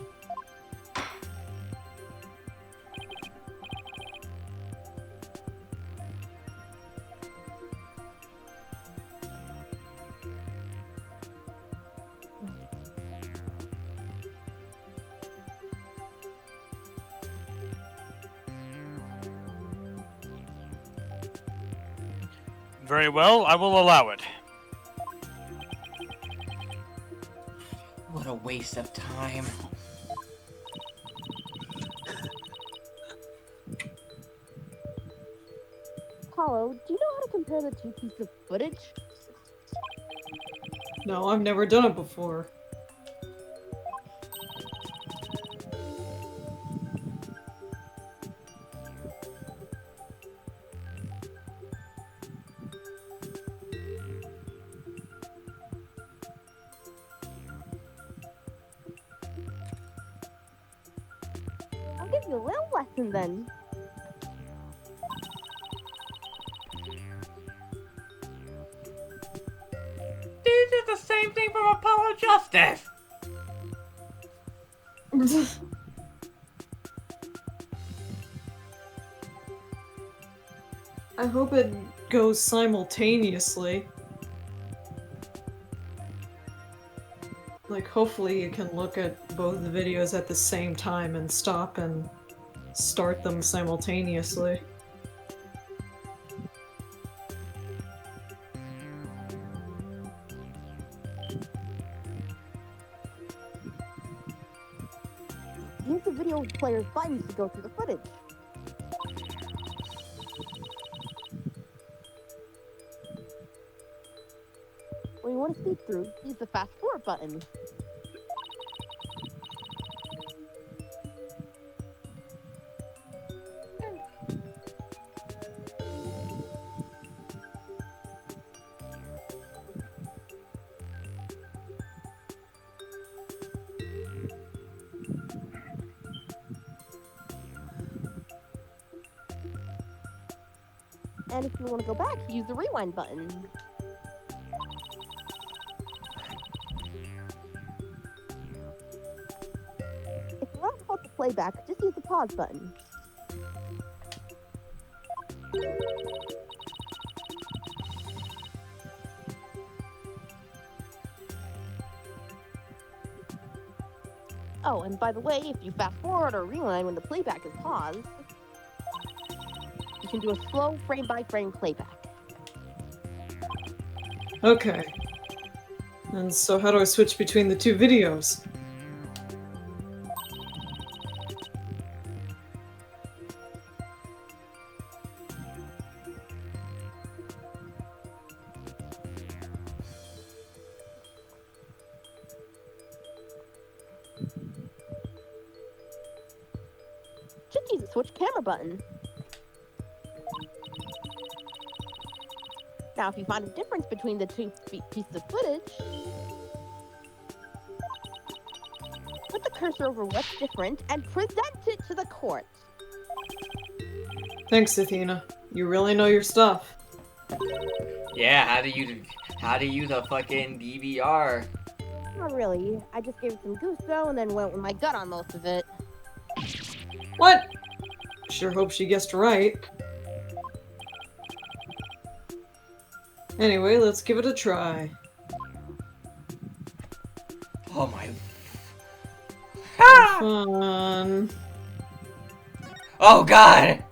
Very well, I will allow it. What a waste of time. Apollo, do you know how to compare the two pieces of footage? No, I've never done it before. I'll give you a little lesson then. This is the same thing from Apollo Justice! I hope it goes simultaneously. Like, hopefully you can look at both the videos at the same time and stop and start them simultaneously. Use the video player's buttons to go through the footage. When you want to speed through, use the fast forward button. And if you want to go back, use the rewind button. If you want to halt the playback, just use the pause button. Oh, and by the way, if you fast forward or rewind when the playback is paused, you can do a slow frame-by-frame playback. Okay. And so how do I switch between the two videos? Just use the switch camera button. Now, if you find a difference between the two pieces of footage, put the cursor over what's different and present it to the court. Thanks, Athena. You really know your stuff. Yeah, how to use a fucking DVR? Not really. I just gave it some gusto and then went with my gut on most of it. What? Sure hope she guessed right. Anyway, let's give it a try. Oh my. Fun. Oh god!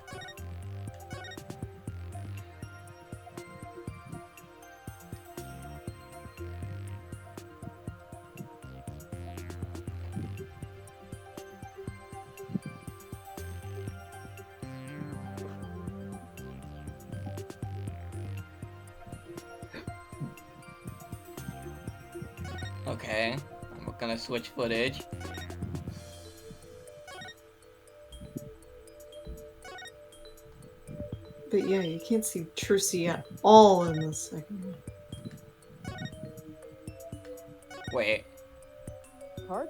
Okay, I'm gonna switch footage. But yeah, you can't see Trucy at all in this segment. Wait. Card?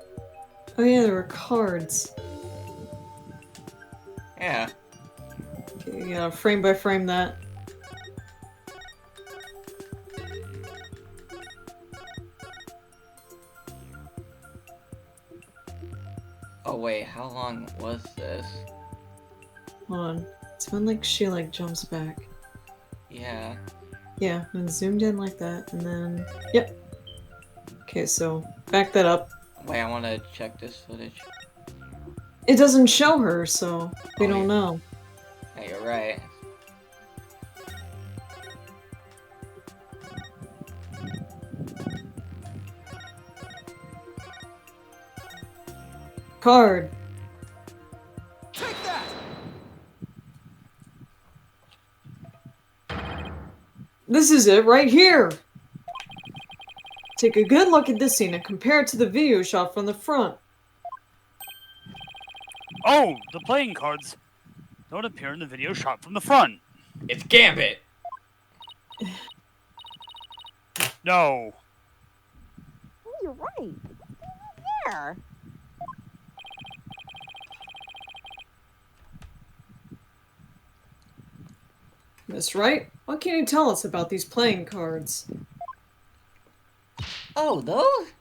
Oh yeah, there were cards. Yeah. Okay, you gotta frame by frame that. Oh wait, how long was this? Hold on. It's when like she like jumps back. Yeah. Yeah, and zoomed in like that, and then yep. Okay, so back that up. Wait, I wanna check this footage. It doesn't show her, so we Oh, don't yeah. know. Yeah, you're right. Card. Take that! This is it right here! Take a good look at this scene and compare it to the video shot from the front. Oh, the playing cards don't appear in the video shot from the front. It's Gambit! No. Oh, you're right. There. Miss Wright, what can you tell us about these playing cards? Oh, those?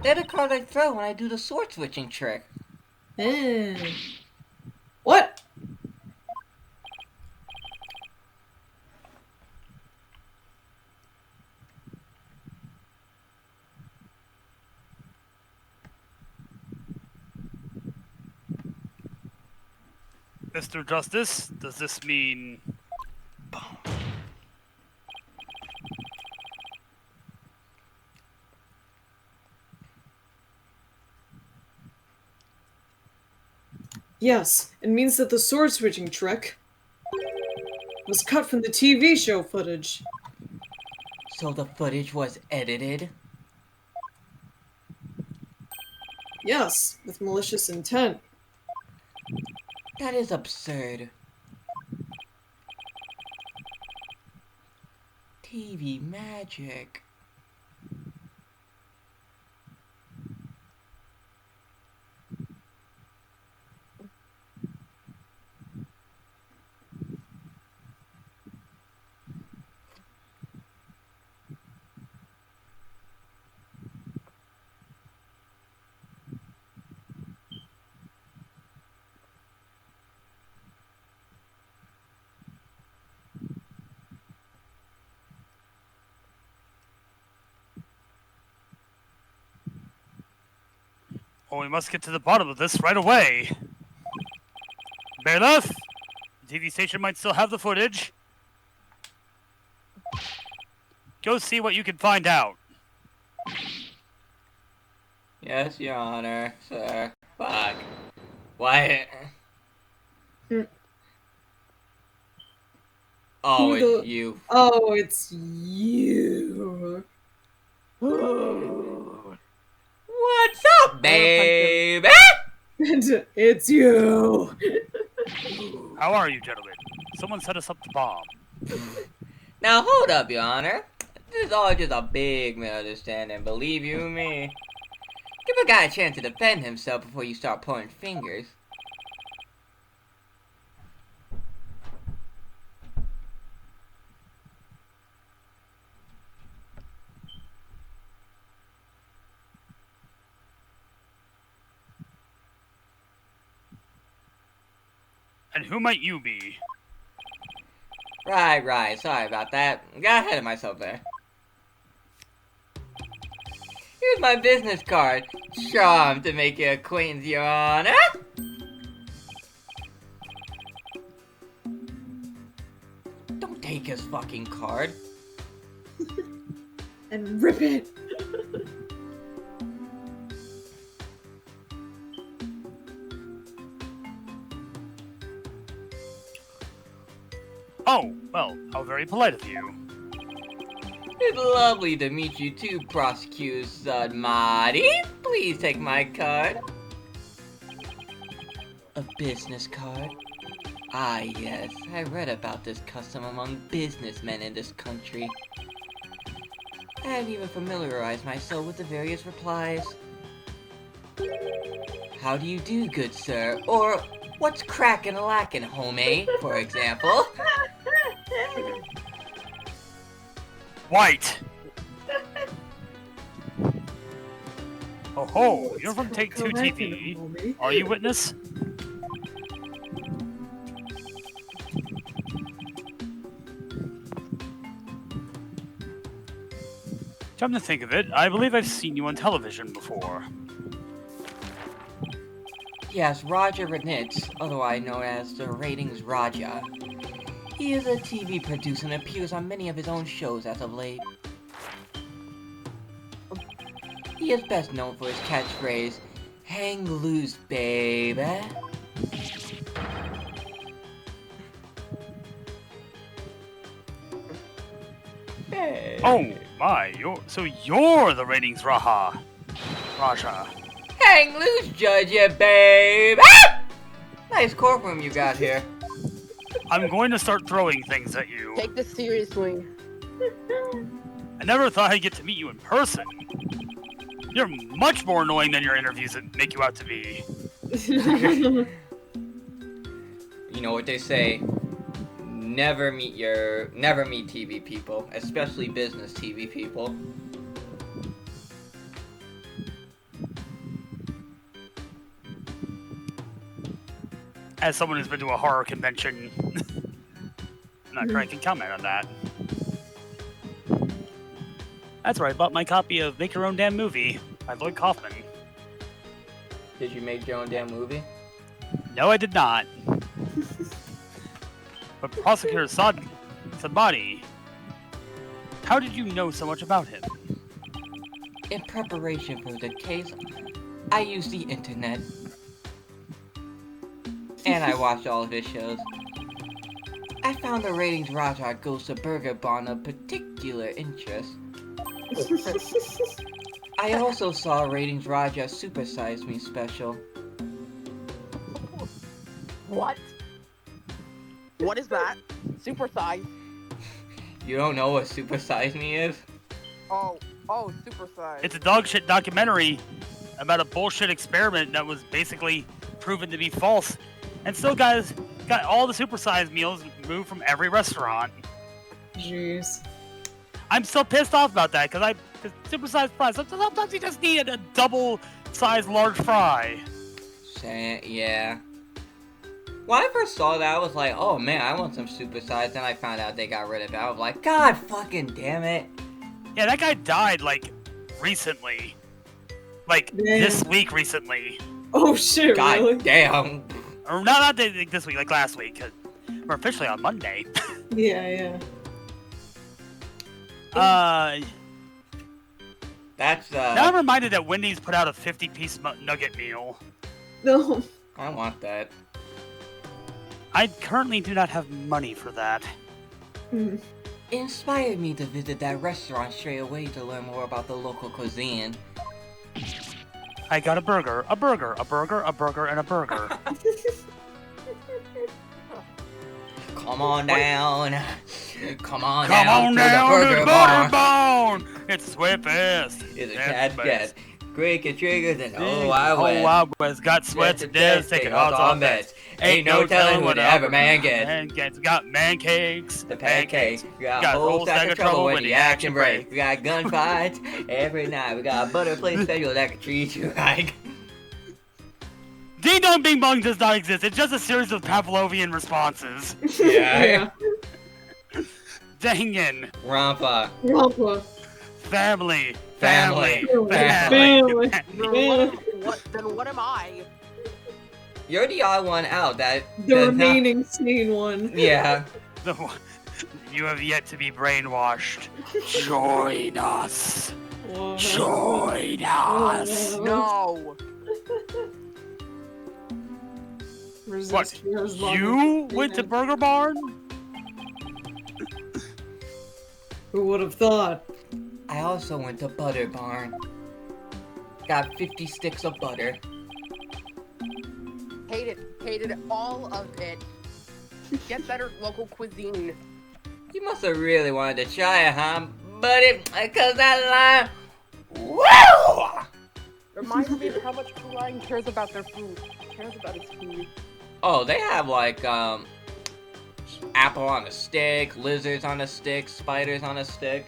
They're the cards I throw when I do the sword switching trick. Eh. What? Mr. Justice, does this mean... Yes, it means that the sword switching trick was cut from the TV show footage. So the footage was edited? Yes, with malicious intent. That is absurd. TV magic. Oh, we must get to the bottom of this right away. Bailiff, the TV station might still have the footage. Go see what you can find out. Yes, Your Honor, sir. Fuck. What? Oh, Who it's the- you. Oh, it's you. What's up, baby? It's you. How are you, gentlemen? Someone set us up to bomb. Now hold up, Your Honor. This is all just a big misunderstanding, believe you me. Give a guy a chance to defend himself before you start pointing fingers. And who might you be? Right. Sorry about that. Got ahead of myself there. Here's my business card. Charmed to make your acquaintance, Your Honor. Don't take his fucking card. And rip it. Oh, well, how very polite of you. It's lovely to meet you too, Prosecutor Sudmati. Please take my card. A business card? Ah, yes. I read about this custom among businessmen in this country. I have even familiarized myself with the various replies. How do you do, good sir? Or, what's crackin' a lackin', homie, for example. White! Oh ho, you're from Take Two TV. Are you witness? Come to think of it, I believe I've seen you on television before. Yes, Roger Renitz, otherwise known as the Ratings Raja. He is a TV producer and appears on many of his own shows as of late. He is best known for his catchphrase, "Hang loose, baby." Hey. Oh my, you're the Ratings Raja. Hang loose, Judge, babe. Nice courtroom you got here. I'm going to start throwing things at you. Take this seriously. I never thought I'd get to meet you in person. You're much more annoying than your interviews that make you out to be. You know what they say, never meet TV people, especially business TV people. As someone who's been to a horror convention, I'm not sure I can comment on that. That's where I bought my copy of Make Your Own Damn Movie by Lloyd Kaufman. Did you make your own damn movie? No, I did not. But Prosecutor Sabati, how did you know so much about him? In preparation for the case, I used the internet. And I watched all of his shows. I found the Ratings Raja Goes to Burger Barn of particular interest. I also saw Ratings Raja Super Size Me special. What? What is that? Super size. You don't know what Super Size Me is? Oh, super size. It's a dog shit documentary about a bullshit experiment that was basically proven to be false. And still got all the supersized meals moved from every restaurant. Jeez. I'm still pissed off about that because supersized fries. Sometimes you just need a double-sized large fry. Yeah. When I first saw that, I was like, oh man, I want some supersized. Then I found out they got rid of it. I was like, God fucking damn it. Yeah, that guy died, like, recently. Like, this week recently. Oh shit, God really? damn. Or not this week, like last week. 'Cause we're officially on Monday. Yeah. That's, Now I'm reminded that Wendy's put out a 50-piece nugget meal. No. I want that. I currently do not have money for that. Hmm. It inspired me to visit that restaurant straight away to learn more about the local cuisine. I got a burger, and a burger. Come on down. Come on Come down on down to the burger barn. It's sweetest. It's a cat get. Quick and triggers and oh I was got sweats and deaths, taking odds on bets. Ain't no telling what the average man gets. Man gets. Got man cakes, The pancakes. We got a whole stack of trouble when the action breaks. We got gunfights every night. We got a butter plate special that can treat you like. Ding Dong Bing Bong does not exist. It's just a series of Pavlovian responses. Yeah. Dangin. Rampa. Wampa. Family. Family. Family. Then what am I? You're the odd one out. That The does not- remaining sane one. Yeah. You have yet to be brainwashed. Join us. Whoa. Join us. No. Resist heroes long You as went to can. Burger Barn? Who would have thought? I also went to Butter Barn. Got 50 sticks of butter. Hated all of it. Get better local cuisine. You must have really wanted to try it, huh? But cause that line, woo! Reminds me of how much Blue Lion cares about their food. Cares about its food. Oh, they have like apple on a stick, lizards on a stick, spiders on a stick.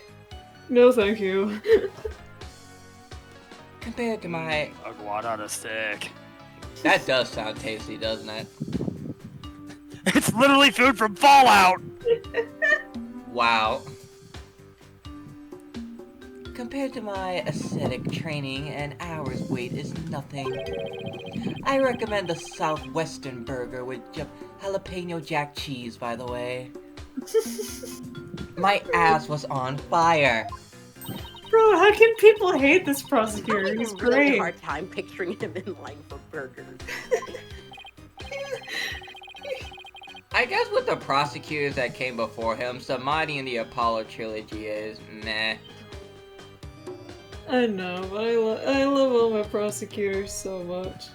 No, thank you. Compared to my, A guad on a stick. that does sound tasty, doesn't it? It's literally food from Fallout! Wow. Compared to my ascetic training, an hour's wait is nothing. I recommend the Southwestern burger with jalapeno jack cheese, by the way. My ass was on fire. Bro, how can people hate this prosecutor? I'm He's having a really great. hard time picturing him in line for burgers. I guess with the prosecutors that came before him, Samadhi in the Apollo trilogy is meh. I know, but I love all my prosecutors so much.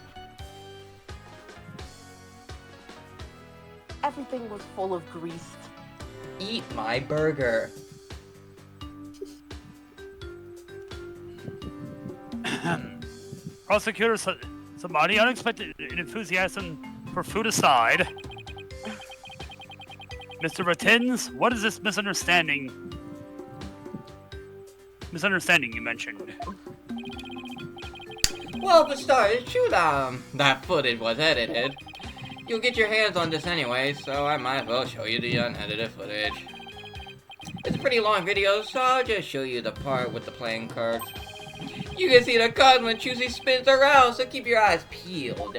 Everything was full of grease. Eat my burger. Prosecutor, somebody unexpected enthusiasm for food aside. Mr. Ratins, what is this misunderstanding you mentioned? Well, for starters, true that footage was edited. You'll get your hands on this anyway, so I might as well show you the unedited footage. It's a pretty long video, so I'll just show you the part with the playing cards. You can see the cards when Choosy spins around, so keep your eyes peeled.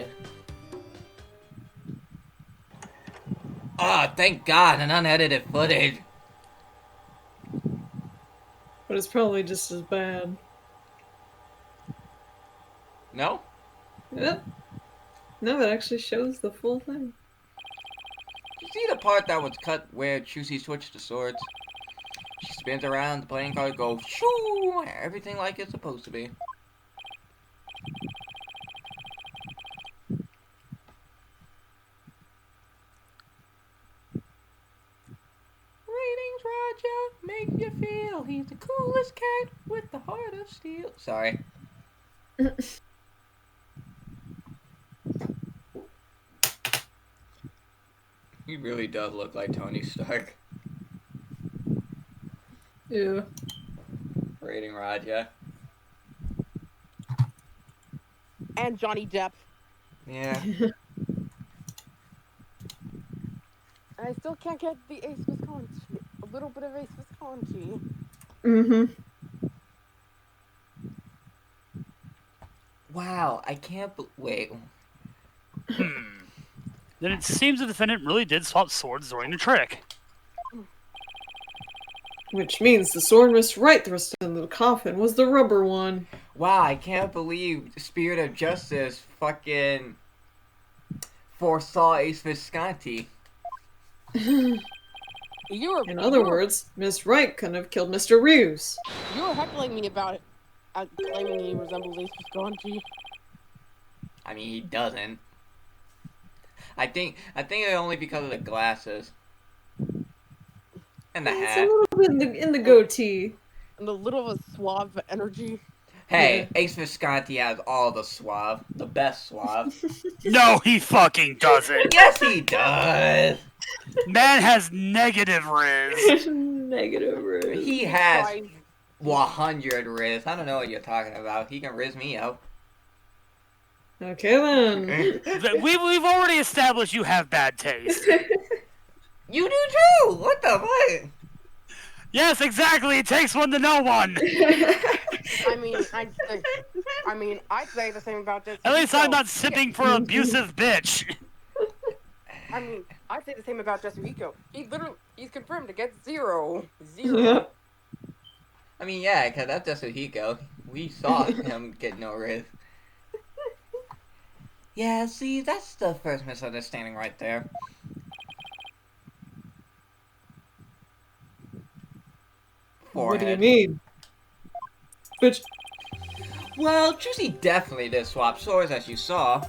Ah, thank God, an unedited footage. But it's probably just as bad. No? Yep. No, it actually shows the full thing. You see the part that was cut where Choosy switched the swords? She spins around, the playing card goes shoo, everything like it's supposed to be. Ratings Roger, make you feel he's the coolest cat with the heart of steel. Sorry. He really does look like Tony Stark. Yeah. Rating Raja. And Johnny Depp. Yeah. And I still can't get the Ace Visconti. A little bit of Ace Visconti. Mm-hmm. Wow, I can't wait. Then it seems the defendant really did swap swords during the trick. Which means the sword Miss Wright thrust into the coffin was the rubber one. Wow, I can't believe Spirit of Justice fucking foresaw Ace Visconti. You were, In other words, Miss Wright couldn't have killed Mr. Reeves. you were heckling me about it. Claiming he resembles Ace Visconti. I mean, he doesn't. I think it only because of the glasses. And the It's a hat. little bit in the goatee. And the little of a suave energy. Hey, Ace Visconti has all the suave. The best suave. No, he fucking doesn't. Yes, he does! Man has negative riz. Negative riz. He has Tries- 100 riz. I don't know what you're talking about. He can riz me out. Okay then. We've already established you have bad taste. You do too! What the fuck? Yes, exactly. It takes one to know one. I mean, I'd say the same about this. At least I'm not sipping for abusive bitch. I mean, I'd say the same about Yasuhiko. He's confirmed to get 0. Yeah. I mean, yeah, because that's just Hiko. We saw him get no risk. Yeah, see, that's the first misunderstanding right there. What do you Forehead. mean? Bitch. Well, Juicy definitely did swap swords, as you saw.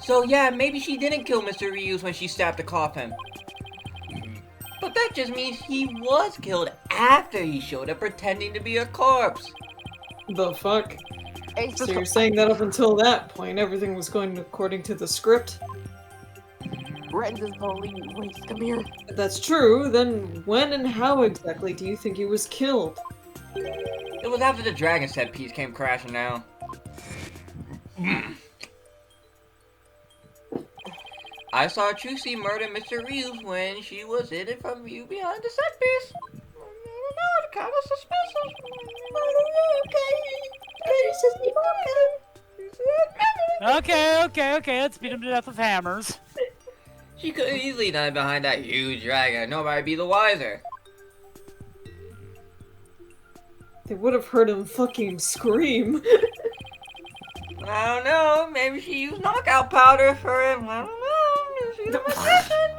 So yeah, maybe she didn't kill Mr. Ryu's when she stabbed the coffin. But that just means he was killed after he showed up pretending to be a corpse. The fuck? Ace So you're saying that up until that point, everything was going according to the script? threatens his bully. Wait, come here. If that's true, then when and how exactly do you think he was killed? It was after the dragon set piece came crashing down. I saw Trucy murder Mr. Reeves when she was hidden from view behind the set piece. It's kind of suspicious. Okay. Let's beat him to death with hammers. She could have easily done it behind that huge dragon. Nobody'd be the wiser. They would have heard him fucking scream. I don't know. Maybe she used knockout powder for him. I don't know. She's a magician.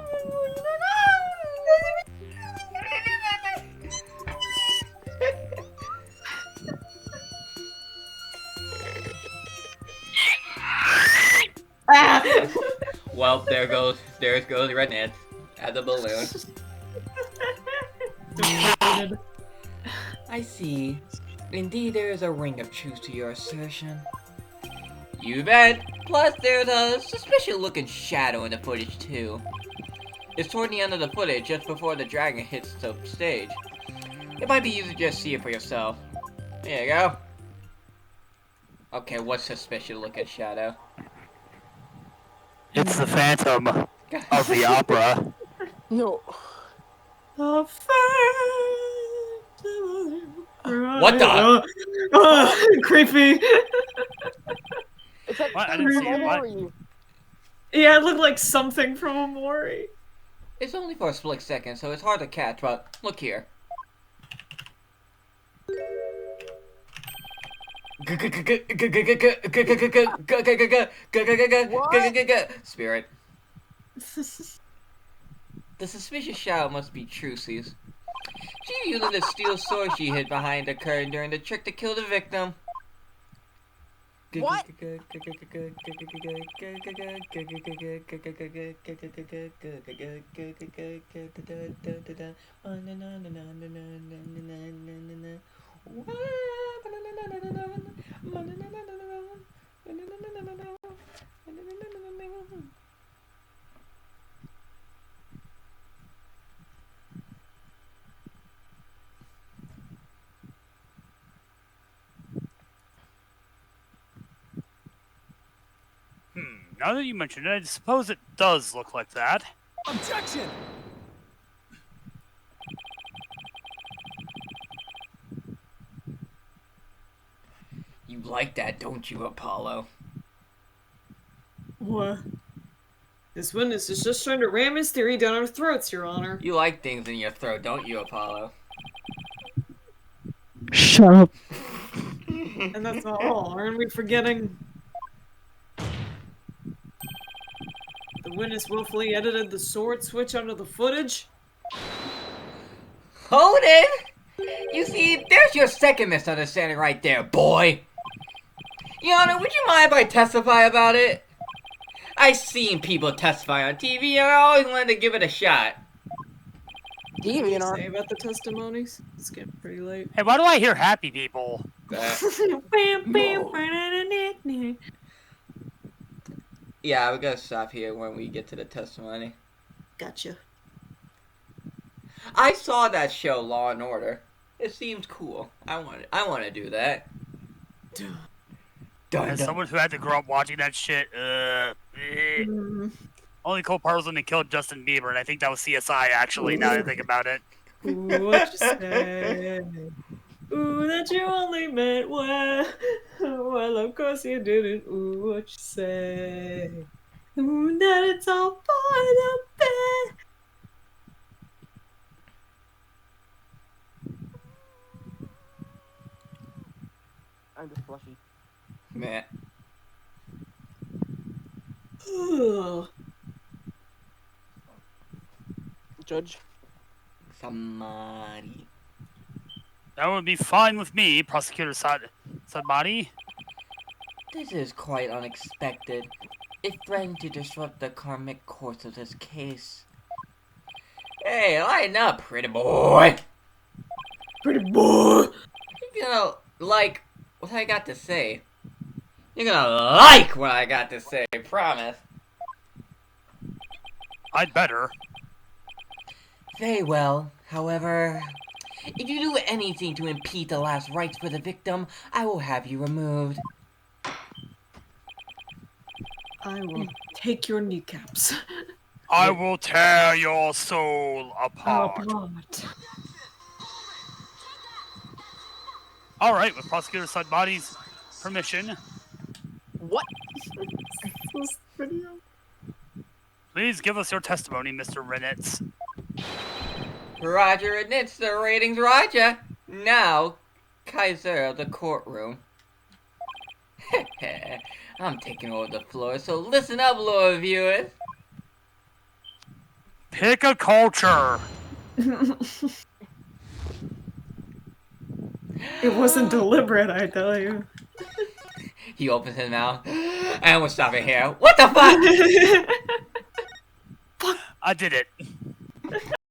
Well, there goes Rednet at the balloon. I see. Indeed, there is a ring of truth to your assertion. You bet. Plus, there's a suspicious-looking shadow in the footage, too. It's toward the end of the footage, just before the dragon hits the stage. It might be easy to just see it for yourself. There you go. Okay, what's suspicious-looking shadow? It's the Phantom of the Opera. No. What What the? Creepy. It's like What? I didn't see it. What? Mori. Yeah, it looked like something from a Mori. It's only for a split second, so it's hard to catch, but look here. Spirit. The suspicious shadow must be Trucy's. She used the steel sword she hid behind the curtain during the trick to kill the victim. What? Now that you mention it, I suppose it does look like that. Objection! You like that, don't you, Apollo? What? This witness is just trying to ram his theory down our throats, Your Honor. You like things in your throat, don't you, Apollo? Shut up. And that's not all. Aren't we forgetting? The witness willfully edited the sword switch out of the footage? Hold it! You see, there's your second misunderstanding right there, boy! Your Honor, would you mind if I testify about it? I've seen people testify on TV and I always wanted to give it a shot. DeviantArt. Say about the testimonies? It's getting pretty late. Hey, why do I hear happy people? Yeah, we're gonna stop here when we get to the testimony. Gotcha. I saw that show, Law and Order. It seems cool. I want to do that. Dun, As dun. someone who had to grow up watching that shit, only cool part was when they killed Justin Bieber, and I think that was CSI, actually, now that I think about it. Ooh, what you say? Ooh, that you only meant well. Well, of course you didn't. Ooh, what you say? Ooh, that it's all for the best. I'm just flushy. Meh. Ugh. Judge. Somebody. That would be fine with me, Prosecutor Sadmati. This is quite unexpected. It threatened to disrupt the karmic course of this case. Hey, lighten up, pretty boy. Pretty boy. You're gonna like what I got to say. You're gonna like what I got to say, promise. I'd better. Very well. However, if you do anything to impede the last rites for the victim, I will have you removed. I will take your kneecaps I will tear your soul apart. apart. Alright, with Prosecutor Sadmati's permission, What? please give us your testimony, Mr. Renitz. Roger admits the ratings, Roger. Now, Kaiser of the courtroom. I'm taking over the floor, so listen up, loyal viewers. Pick a culture. It wasn't deliberate, I tell you. He opens his mouth, and we'll stop it here. What the fuck? I did it.